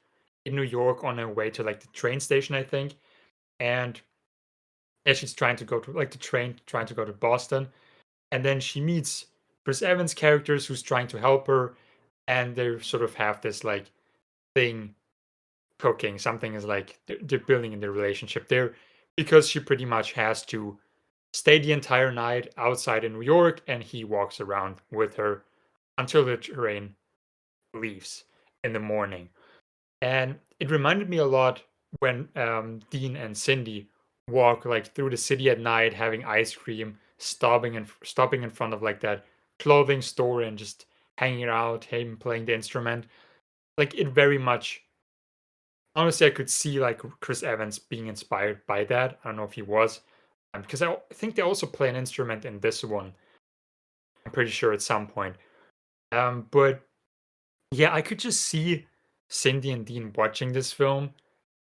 in New York on her way to like the train station, I think. And as she's trying to go to like the train, trying to go to Boston. And then she meets Chris Evans' characters who's trying to help her, and they sort of have this like thing cooking. Something is like they're building in their relationship there because she pretty much has to stay the entire night outside in New York, and he walks around with her until the train leaves in the morning. And it reminded me a lot when Dean and Cindy walk like through the city at night, having ice cream, stopping in front of like that clothing store and just hanging out, him playing the instrument. Like it very much. Honestly, I could see like Chris Evans being inspired by that. I don't know if he was, because I think they also play an instrument in this one. I'm pretty sure at some point. But yeah, I could just see Cindy and Dean watching this film,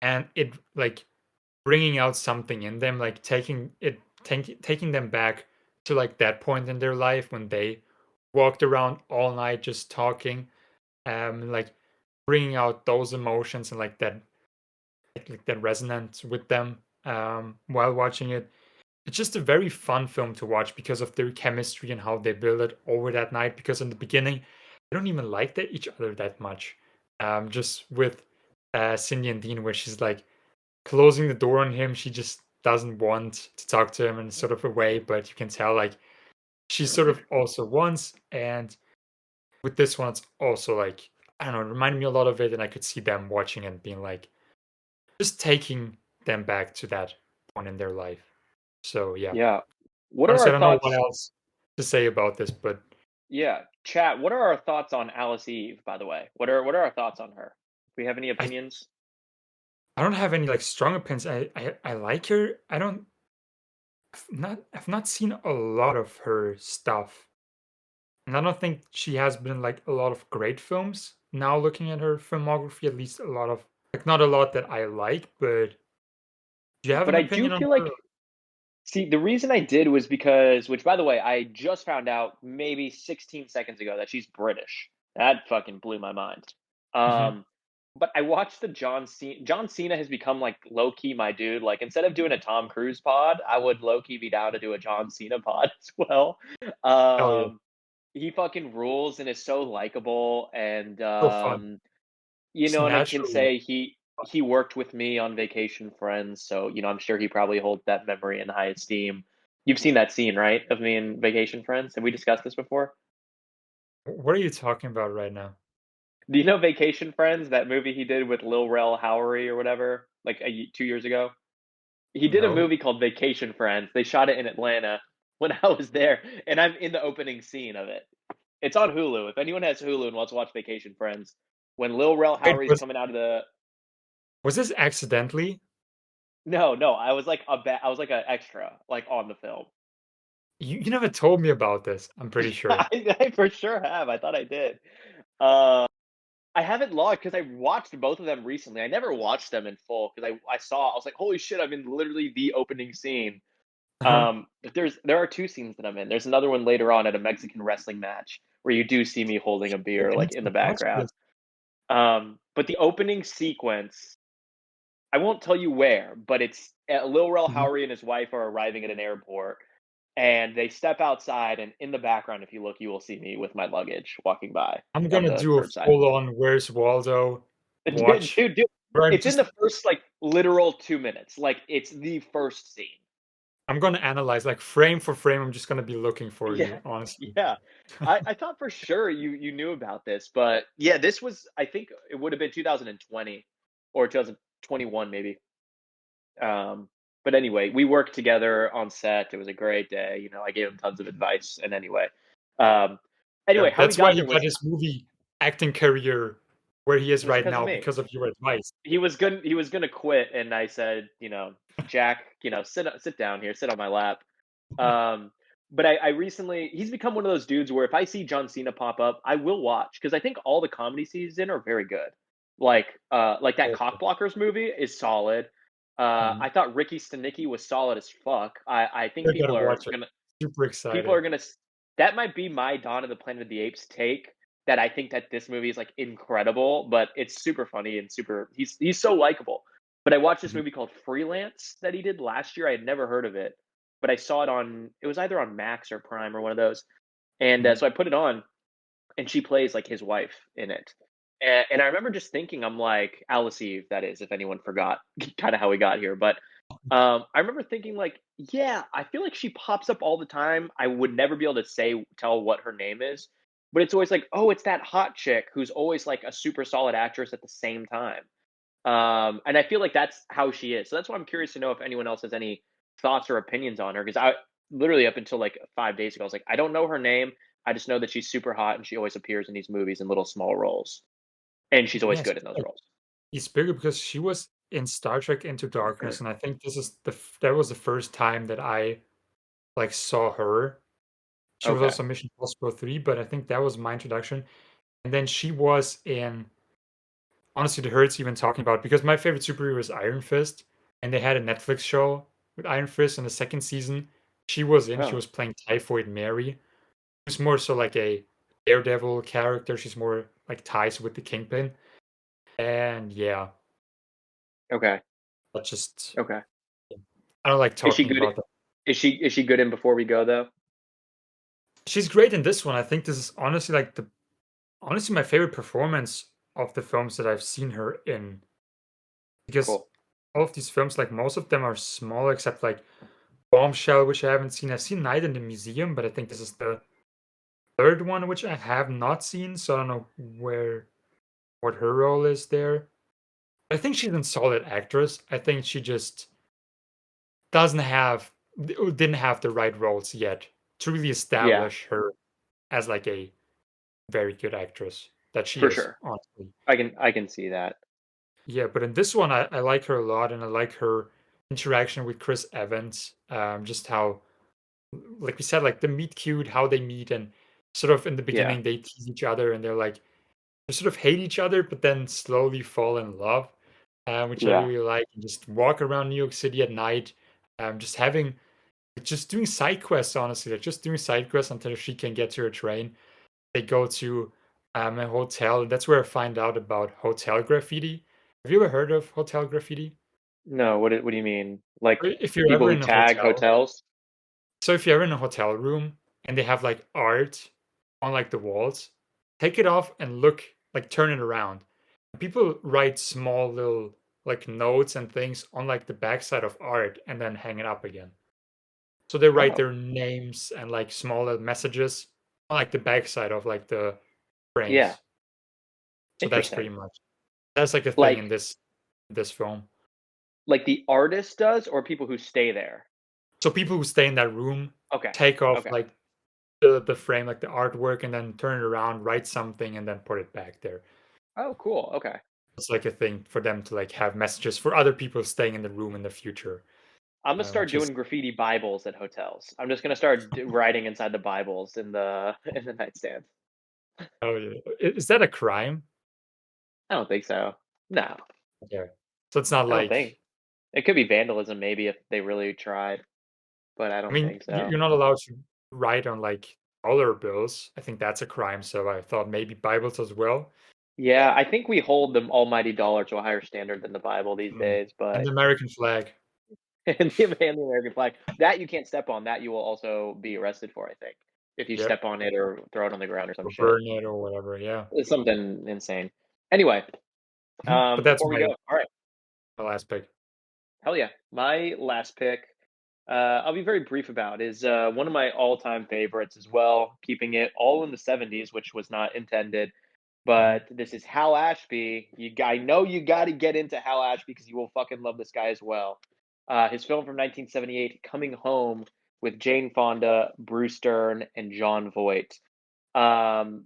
and it like bringing out something in them, like taking them back to like that point in their life when they walked around all night just talking, like bringing out those emotions and like that resonance with them while watching it. It's just a very fun film to watch because of their chemistry and how they build it over that night. Because in the beginning, they don't even like each other that much. Just with Cindy and Dean, where she's like closing the door on him, she just doesn't want to talk to him in sort of a way, but you can tell like she sort of also wants. And with this one, it's also like I don't know, it reminded me a lot of it, and I could see them watching and being like just taking them back to that point in their life. So yeah. Yeah. What are Honestly, our I don't know what thoughts? else to say about this, but Yeah, chat. What are our thoughts on Alice Eve? By the way, what are our thoughts on her? Do we have any I opinions? I don't have any like strong opinions. I like her. I've not seen a lot of her stuff. And I don't think she has been in like a lot of great films. Now looking at her filmography, at least a lot of like not a lot that I like, but do you have But an I do opinion on feel her? like, see, the reason I did was because, which by the way, I just found out maybe 16 seconds ago that she's British. That fucking blew my mind. Mhm. Um, but I watched the John Cena. John Cena has become like low key my dude. Like instead of doing a Tom Cruise pod, I would low key be down to do a John Cena pod as well. Hell yeah. Um, he fucking rules and is so likable, and So fun. Just and I can naturally say he worked with me on Vacation Friends, so, I'm sure he probably holds that memory in high esteem. You've seen that scene, right, of me in Vacation Friends? Have we discussed this before? what are you talking about right now? Do you know Vacation Friends, that movie he did with Lil Rel Howery or whatever, like, 2 years ago? He did a No. movie called Vacation Friends. They shot it in Atlanta when I was there, and I'm in the opening scene of it. It's on Hulu. If anyone has Hulu and wants to watch Vacation Friends, when Lil Rel Wait, Howery's coming out of the was this accidentally? No, no, I was like an extra, like, on the film. You never told me about this, I'm pretty sure. I for sure have, I thought I did. Uh, I haven't logged because I watched both of them recently. I never watched them in full because I was like, "Holy shit, I'm in literally the opening scene." Uh-huh. But there are 2 scenes that I'm in. There's another one later on at a Mexican wrestling match where you do see me holding a Shit, beer, I need like, in the to watch background. this. But the opening sequence, I won't tell you where, but it's Lil Rel Mhm. Howery and his wife are arriving at an airport, and they step outside, and in the background, if you look, you will see me with my luggage walking by I'm on gonna the do a curbside. full-on Where's Waldo Dude, watch, dude, where I'm it's in just the first, like, literal 2 minutes, like, it's the first scene. I'm gonna analyze, like, frame for frame, I'm just gonna be looking for Yeah, you, honestly. yeah. I thought for sure you knew about this, but, yeah, this was I think it would have been 2020 or 2021 maybe. Um, but anyway, we worked together on set. It was a great day. I gave him tons of advice. And um, Yeah, how he that's why got he there got was his movie acting career where he is right because of now me. because of your advice. He was gonna quit, and I said, Jack, sit down here, sit on my lap. Um, but I recently he's become one of those dudes where if I see John Cena pop up, I will watch because I think all the comedy he's in are very good. Like that Okay. Cockblockers movie is solid. Mhm. I thought Ricky Stenicki was solid as fuck. I think I gotta watch it. Super people are excited. gonna that might be my Dawn of the Planet of the Apes take, that I think that this movie is like incredible, but it's super funny and super he's so likable. But I watched this Mhm. movie called Freelance that he did last year. I had never heard of it, but I saw it was either on Max or Prime or one of those. And Mhm. so I put it on, and she plays like his wife in it. And I remember just thinking, I'm like, Alice Eve, that is, if anyone forgot kind of how we got here. But I remember thinking, like, yeah, I feel like she pops up all the time. I would never be able to tell what her name is, but it's always like, oh, it's that hot chick who's always like a super solid actress at the same time. And I feel like that's how she is. So that's why I'm curious to know if anyone else has any thoughts or opinions on her. Because I literally up until like 5 days ago, I was like, I don't know her name. I just know that she's super hot and she always appears in these movies in little small roles, and she's always Yes, good in those roles. he's bigger because she was in Star Trek Into Darkness, and I think that was the first time that I like saw her. She was Okay. also in Mission Impossible 3, but I think that was my introduction. And then she was in honestly, it hurts even talking about because my favorite superhero is Iron Fist. and they had a Netflix show with Iron Fist in the second season. She was in. She Oh, was playing Typhoid Mary. She's more so like a Daredevil character. She's more like ties with the Kingpin. And yeah, okay, but just okay. I don't like Is she talking good? about that. Is she good in Before We Go though? She's great in this one. I think this is honestly like the honestly my favorite performance of the films that I've seen her in. Because Cool. all of these films, like most of them are small except like Bombshell, which I haven't seen. I've seen Night in the Museum, but I think this is the third one which I have not seen, so I don't know where what her role is there. I think she's a solid actress. I think she just doesn't have didn't have the right roles yet to really Yeah, establish her as like a very good actress that she for is, sure. honestly. I can see that. Yeah, but in this one, I like her a lot, and I like her interaction with Chris Evans. Just how, like we said, like the meet cute, how they meet, and sort of in the Yeah, beginning they tease each other, and they're like they sort of hate each other, but then slowly fall in love, which I yeah. really like. And just walk around New York City at night, just having just doing side quests. Honestly, like just doing side quests until she can get to her train. They go to a hotel, and that's where I find out about hotel graffiti. Have you ever heard of hotel graffiti? No, what do you mean? Like If you're people ever who in a tag hotel, hotels? so if you're ever in a hotel room and they have like art on like the walls, take it off and look, like turn it around. People write small little like notes and things on like the backside of art and then hang it up again. So they write Oh, their names and like small little messages on like the backside of like the yeah, frames. So that's interesting. pretty much that's like a thing in Like this film. like the artist does, or people who stay there? So people who stay in that room Okay, take off okay. like the frame, like the artwork, and then turn it around, write something, and then put it back there. Oh, cool. Okay. It's like a thing for them to like have messages for other people staying in the room in the future, I'm gonna start which is doing graffiti Bibles at hotels. I'm just gonna start writing inside the Bibles in the in the nightstand. oh yeah, is that a crime? I don't think so. No, Yeah, so it's not I don't think. like It could be vandalism maybe if they really tried, but I I don't mean think so. you're not allowed to write on like dollar bills. I think that's a crime. So I thought maybe Bibles as well. Yeah, I think we hold the almighty dollar to a higher standard than the Bible these Mm. days, And but the American flag, and the American flag, that you can't step on, that you will also be arrested for, I think, if you yep, step on it or throw it on the ground or some or shit. burn it or whatever. Yeah, It's something insane. Anyway, but that's before we go, all right, my last pick. hell yeah. My last pick, I'll be very brief about, is one of my all-time favorites as well, keeping it all in the 70s, which was not intended. Mhm. But this is Hal Ashby. I know you got to get into Hal Ashby because you will fucking love this guy as well. His film from 1978, Coming Home, with Jane Fonda, Bruce Dern, and Jon Voight.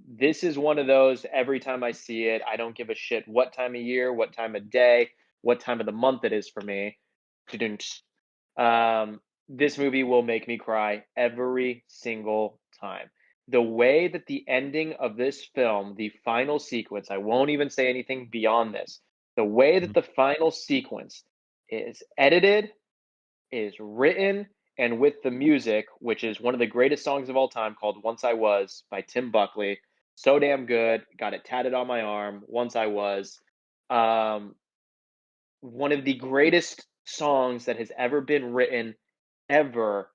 This is one of those, every time I see it, I don't give a shit what time of year, what time of day, what time of the month it is for me. Tudunch. This movie will make me cry every single time. The way that the ending of this film, the final sequence, I won't even say anything beyond this. The way that Mhm. the final sequence is edited, is written, and with the music, which is one of the greatest songs of all time called Once I Was by Tim Buckley. So damn good. Got it tatted on my arm. Once I Was. Um, One of the greatest songs that has ever been written ever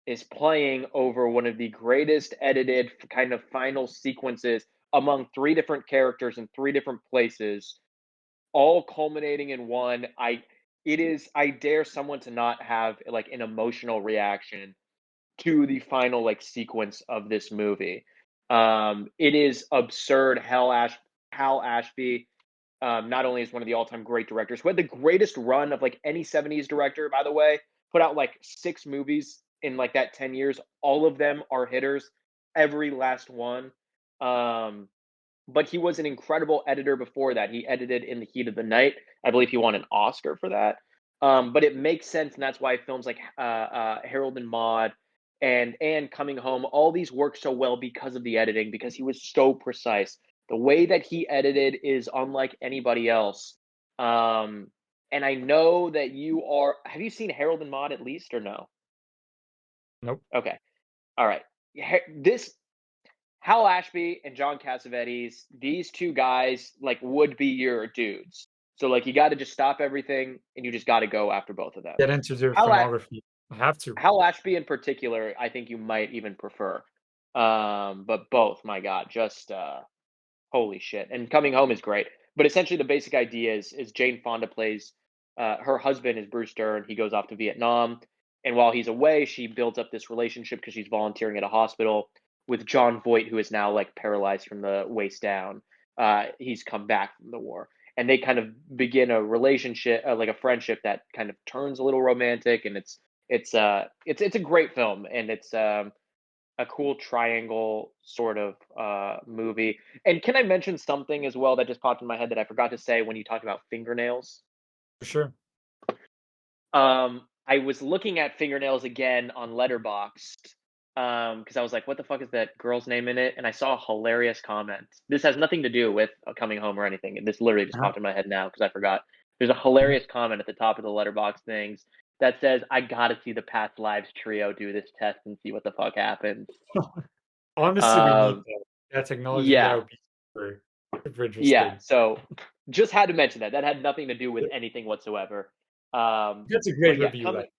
is playing over one of the greatest edited kind of final sequences among three different characters in three different places, all culminating in one. I dare someone to not have like an emotional reaction to the final like sequence of this movie. It is absurd. Hal Ashby, not only is one of the all-time great directors, who had the greatest run of like any 70s director, by the way, put out like 6 movies in like that 10 years. All of them are hitters, every last one. Um, but he was an incredible editor before that. He edited In the Heat of the Night. I believe he won an Oscar for that. But it makes sense, and that's why films like Harold and Maude and Coming Home, all these work so well because of the editing, because he was so precise. The way that he edited is unlike anybody else. Um, and I know that you are. Have you seen Harold and Maude at least, or no? Nope. Okay, all right. This Hal Ashby and John Cassavetes, these 2 guys, like, would be your dudes. So, like, you gotta just stop everything, and you just gotta go after both of them. Get into their Hal A filmography. I have to. Hal Ashby in particular, I think you might even prefer. But both, my god, just, holy shit, and Coming Home is great. But essentially the basic idea is Jane Fonda plays, her husband is Bruce Dern, he goes off to Vietnam, and while he's away, she builds up this relationship because she's volunteering at a hospital with John Voight, who is now, like, paralyzed from the waist down. He's come back from the war, and they kind of begin a relationship, like, a friendship that kind of turns a little romantic, and it's a great film, and it's, a cool triangle sort of movie. And can I mention something as well that just popped in my head that I forgot to say when you talked about fingernails? For sure. I was looking at fingernails again on Letterboxd because I was like, "What the fuck is that girl's name in it?" And I saw a hilarious comment. This has nothing to do with Coming Home or anything. This literally just Uh-huh. popped in my head now because I forgot. There's a Mhm. hilarious comment at the top of the Letterbox things that says, "I gotta see the Past Lives trio do this test and see what the fuck happens." Honestly, we need Um, that. That technology, that yeah, would be super, super yeah. interesting. So just had to mention that. That had nothing to do with Th anything whatsoever. Um, That's a but great yeah, review, coming. like,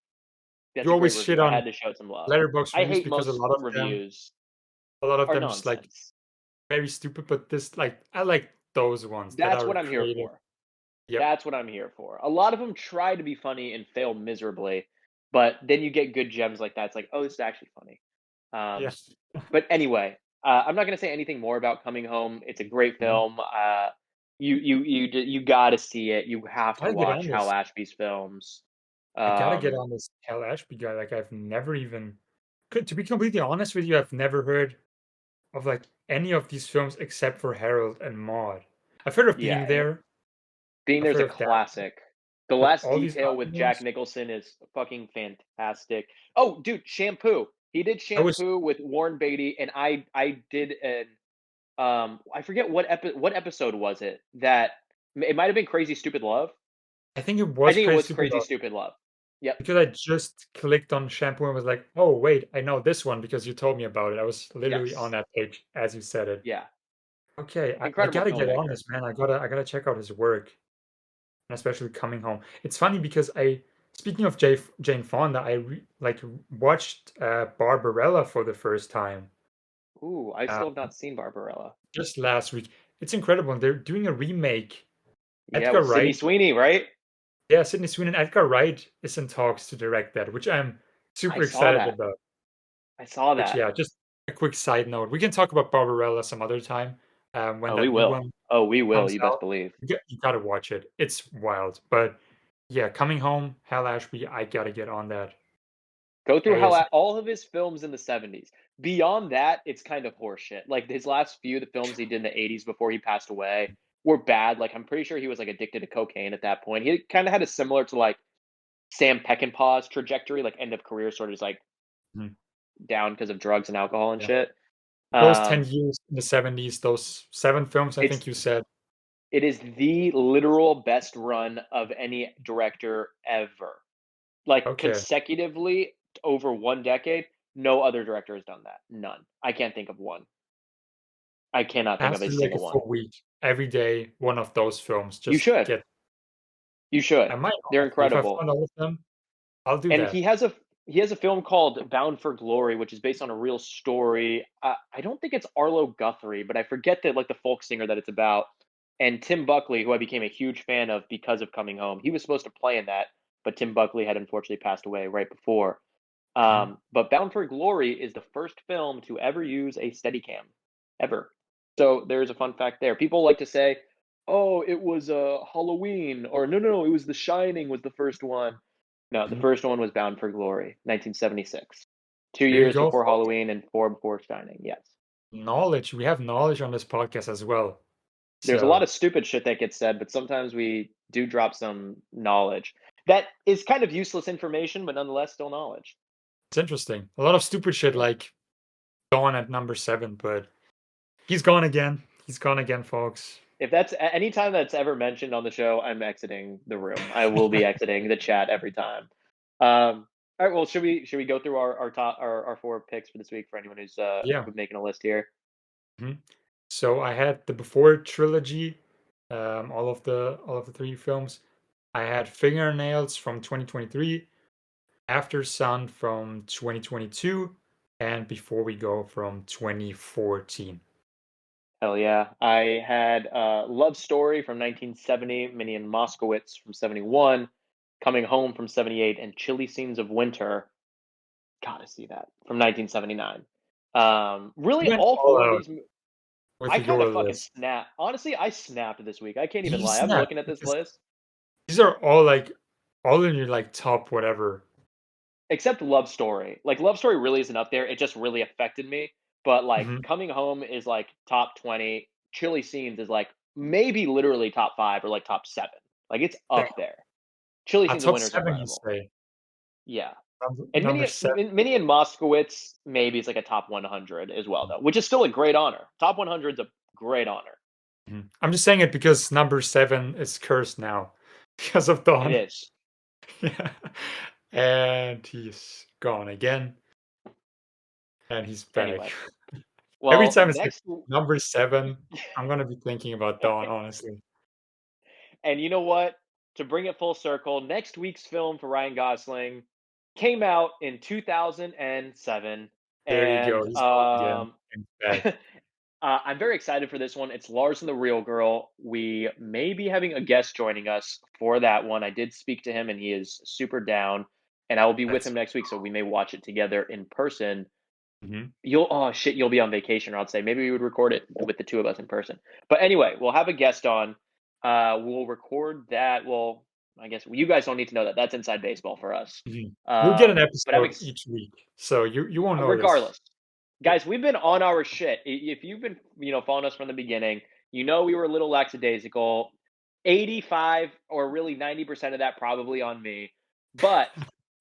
That's you a great always shit review. I on had to show it some love. Letterboxd I reviews hate because most reviews a lot of are them just, like, nonsense. very stupid, but this, like, I like those ones that That's are what I'm here creative. for. Yep. That's what I'm here for. A lot of them try to be funny and fail miserably, but then you get good gems like that. It's like, oh, this is actually funny. Yeah. But anyway, I'm not gonna say anything more about Coming Home. It's a great Mhm. film. You got to see it. You have to Gotta get watch on Hal this. Ashby's films. I gotta get Um, on this Hal Ashby guy, like, I've never even to be completely honest with you, I've never heard of, like, any of these films except for Harold and Maude. I've heard of Being yeah, There, Being I've There's a heard of that, classic. The but Last all these Detail other with Jack ones, Nicholson is fucking fantastic. Oh, dude, Shampoo. He did I was Shampoo with Warren Beatty, and I did an I forget what episode was it that it might have been Crazy Stupid Love. I think it I was think it Crazy was Stupid Crazy Love Stupid Love. Yep. because I just clicked on Shampoo and was like, "Oh, wait, I know this one because you told me about it." I was literally on Yes. that page as you said it. Yeah. Okay, I Incredible gotta get on filmmaker. this, man. I gotta check out his work, and especially Coming Home. It's funny because I speaking of Jane Fonda, like watched Barbarella for the first time Ooh, I uh, still have not seen Barbarella. just last week. It's incredible. And they're doing a remake. Yeah, Edgar with Sydney Wright, Sweeney, right? yeah, Sydney Sweeney and Edgar Wright is in talks to direct that, which I'm I super saw excited that. about. I saw But that. yeah, just a quick side note. We can talk about Barbarella some other time when Oh, we that new will. one Oh, we will. comes You best out. believe. You gotta watch it. It's wild. But yeah, Coming Home, Hal Ashby, I gotta get on that. Go through how ASAP. all of his films in the 70s. Beyond that, it's kind of horseshit. Like his last few, the films he did in the 80s before he passed away were bad. Like I'm pretty sure he was like addicted to cocaine at that point. He kind of had a similar to like Sam Peckinpah's trajectory, like end of career, sort of just like Mhm. down because of drugs and alcohol and Yeah. shit. Those 10 Um, years in the 70s, those 7 films, I it's think you said. it is the literal best run of any director ever. Like Okay. consecutively over 1 decade, no other director has done that. None. I can't think of one. I cannot It think has of a to be like a single one. full week. Every day, one of those films. You Just should. get You should. I might They're honestly, if I incredible. found all of them, I'll do And that. he has a film called Bound for Glory, which is based on a real story. I don't think it's Arlo Guthrie, but I forget that like the folk singer that it's about. And Tim Buckley, who I became a huge fan of because of Coming Home, he was supposed to play in that, but Tim Buckley had unfortunately passed away right before. Mhm. But Bound for Glory is the first film to ever use a Steadicam, ever. So there's a fun fact there. People like to say, "Oh, it was Halloween," or "No, it was The Shining was the first one." No, the Mhm. first one was Bound for Glory, 1976. Two There you years go, before folks. Halloween and four before Shining. Yes, Knowledge. We have knowledge on this podcast as well. there's a lot So of stupid shit that gets said, but sometimes we do drop some knowledge that is kind of useless information, but nonetheless still knowledge. it's interesting. A lot of stupid shit Yeah. like gone at number 7, but he's gone again. He's gone again, folks. if that's anytime that's ever mentioned on the show, I'm exiting the room. I will be exiting the chat every time. All right. Well, should we go through our top our four picks for this week for anyone Yeah. who's making a list here? Mhm. So I had the Before trilogy, all of the three films. I had Fingernails from 2023, After Sun from 2022, and Before We Go from 2014. Hell yeah! I had Love Story from 1970, Minnie and Moskowitz from 71, Coming Home from 78, and Chilly Scenes of Winter. Gotta see that from 1979. You Really, went all all four of out these. with I kind your of fucking list. snapped. Honestly, I snapped this week. I can't even You lie. I'm snapped looking at this because list. these are all like all in your like top whatever. Except Love Story. Like, Love Story really isn't up there, it just really affected me, but, like, Mhm. Coming Home is, like, top 20, Chilly Scenes is, like, maybe literally top 5 or, like, top 7. Like, it's Damn. up there. Chilly Scenes of Top Winter is seven, you incredible. say? Yeah. And Number seven. Minnie and Moskowitz maybe is, like, a top 100 as well, though, which is still a great honor. Top 100 is a great honor. Mhm. I'm just saying it because number seven is cursed now because of It Dawn. is. Yeah. And he's gone again, and he's back. Anyway. Every Well, time it's like next number seven, I'm gonna be thinking about Dawn, honestly. And you know what? To bring it full circle, next week's film for Ryan Gosling came out in 2007, There you go. and He's gone again and back. I'm very excited for this one. It's Lars and the Real Girl. We may be having a guest joining us for that one. I did speak to him, and he is super down. And I will be with That's him next week, so we may watch it together in person. mhm. You'll be on vacation, or I'd say maybe we would record it with the two of us in person. But anyway, we'll have a guest on. We'll record that. Well, I guess you guys don't need to know that. That's inside baseball for us. Mhm. You'll get an But I'm episode each week, so you won't know this. regardless, guys. We've been on our shit. If you've been following us from the beginning, we were a little lackadaisical. 85 or really 90% of that probably on me. But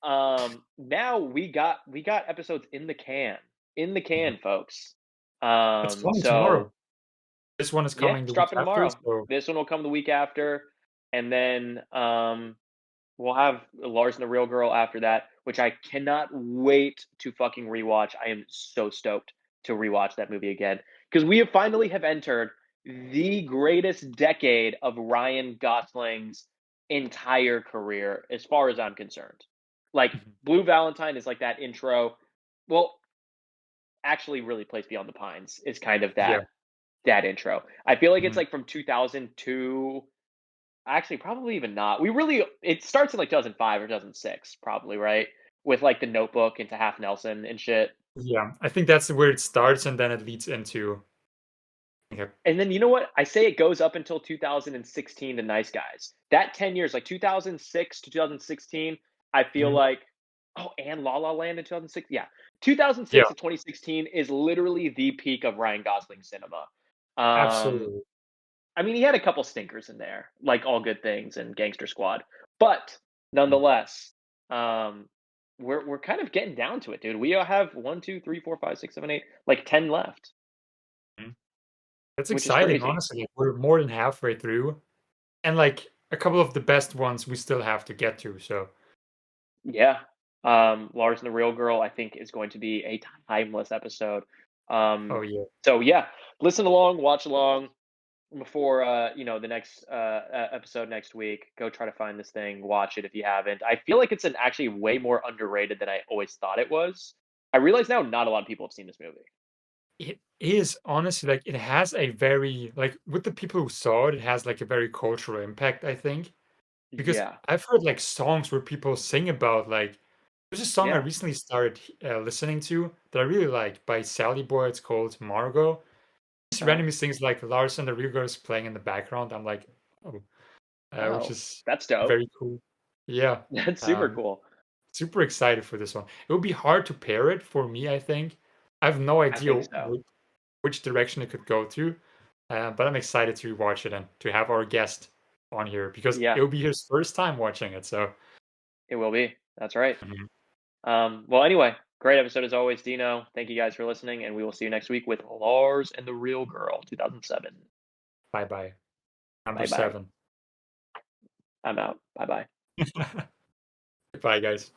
now we got episodes in the Mhm. can, folks. It's coming So tomorrow. This one is yeah, coming the it's week dropping after, tomorrow. so This one will come the week after, and then we'll have Lars and the Real Girl after that, which I cannot wait to fucking rewatch. I am so stoked to rewatch that movie again because we have finally have entered the greatest decade of Ryan Gosling's entire career, as far as I'm concerned. Like, mhm. Blue Valentine is like that intro. Well, actually, really, Place Beyond the Pines is kind of Yeah. that intro. I feel like it's Mhm. like from 2002. Actually, probably even not. It starts in like 2005 or 2006, probably, right? With like the Notebook into Half Nelson and shit. Yeah, I think that's where it starts, and then it leads into okay. And then you know what? I say it goes up until 2016 to Nice Guys. That 10 years, like 2006 to 2016, I feel Mhm. like, oh, and La La Land in 2006. Yeah. Yeah, 2006 to 2016 is literally the peak of Ryan Gosling cinema. Um, absolutely. I mean, he had a couple stinkers in there, like All Good Things and Gangster Squad, but Mhm. nonetheless, um, we're kind of getting down to it, dude. We have one, 2, 3, 4, 5, 6, 7, 8, like 10 left, Mhm. That's which is exciting, crazy. honestly. Like, we're more than halfway through, and like a couple of the best ones we still have to get to. So, Yeah. Lars and the Real Girl, I think, is going to be a timeless episode. oh Um, yeah. so yeah, listen along, watch along before the next episode next week. Go try to find this thing, watch it if you haven't. I feel like it's an actually way more underrated than I always thought it was. I realize now not a lot of people have seen this movie. It is honestly like it has a very like with the people who saw it, it has like a very cultural impact, I think. Because Yeah, I've heard like songs where people sing about like there's a song I yeah. recently started listening to that I really like by Sally Boy. It's called Margot. Just Uh-huh. randomly sings like Lars and the Real Girls playing in the background. I'm like, oh, which Oh, is that's dope. very cool. Yeah, That's super um, cool. super excited for this one. It would be hard to pair it for me. I think I have no I idea think so. which direction it could go to, but I'm excited to watch it and to have our guest on here because Yeah, it will be his first time watching it. So. it will be. That's right. Mhm. Well, anyway, great episode as always, Dino. Thank you guys for listening, and we will see you next week with Lars and the Real Girl, 2007. Bye bye. Number Bye bye. 7. I'm out. Bye bye. Goodbye, guys.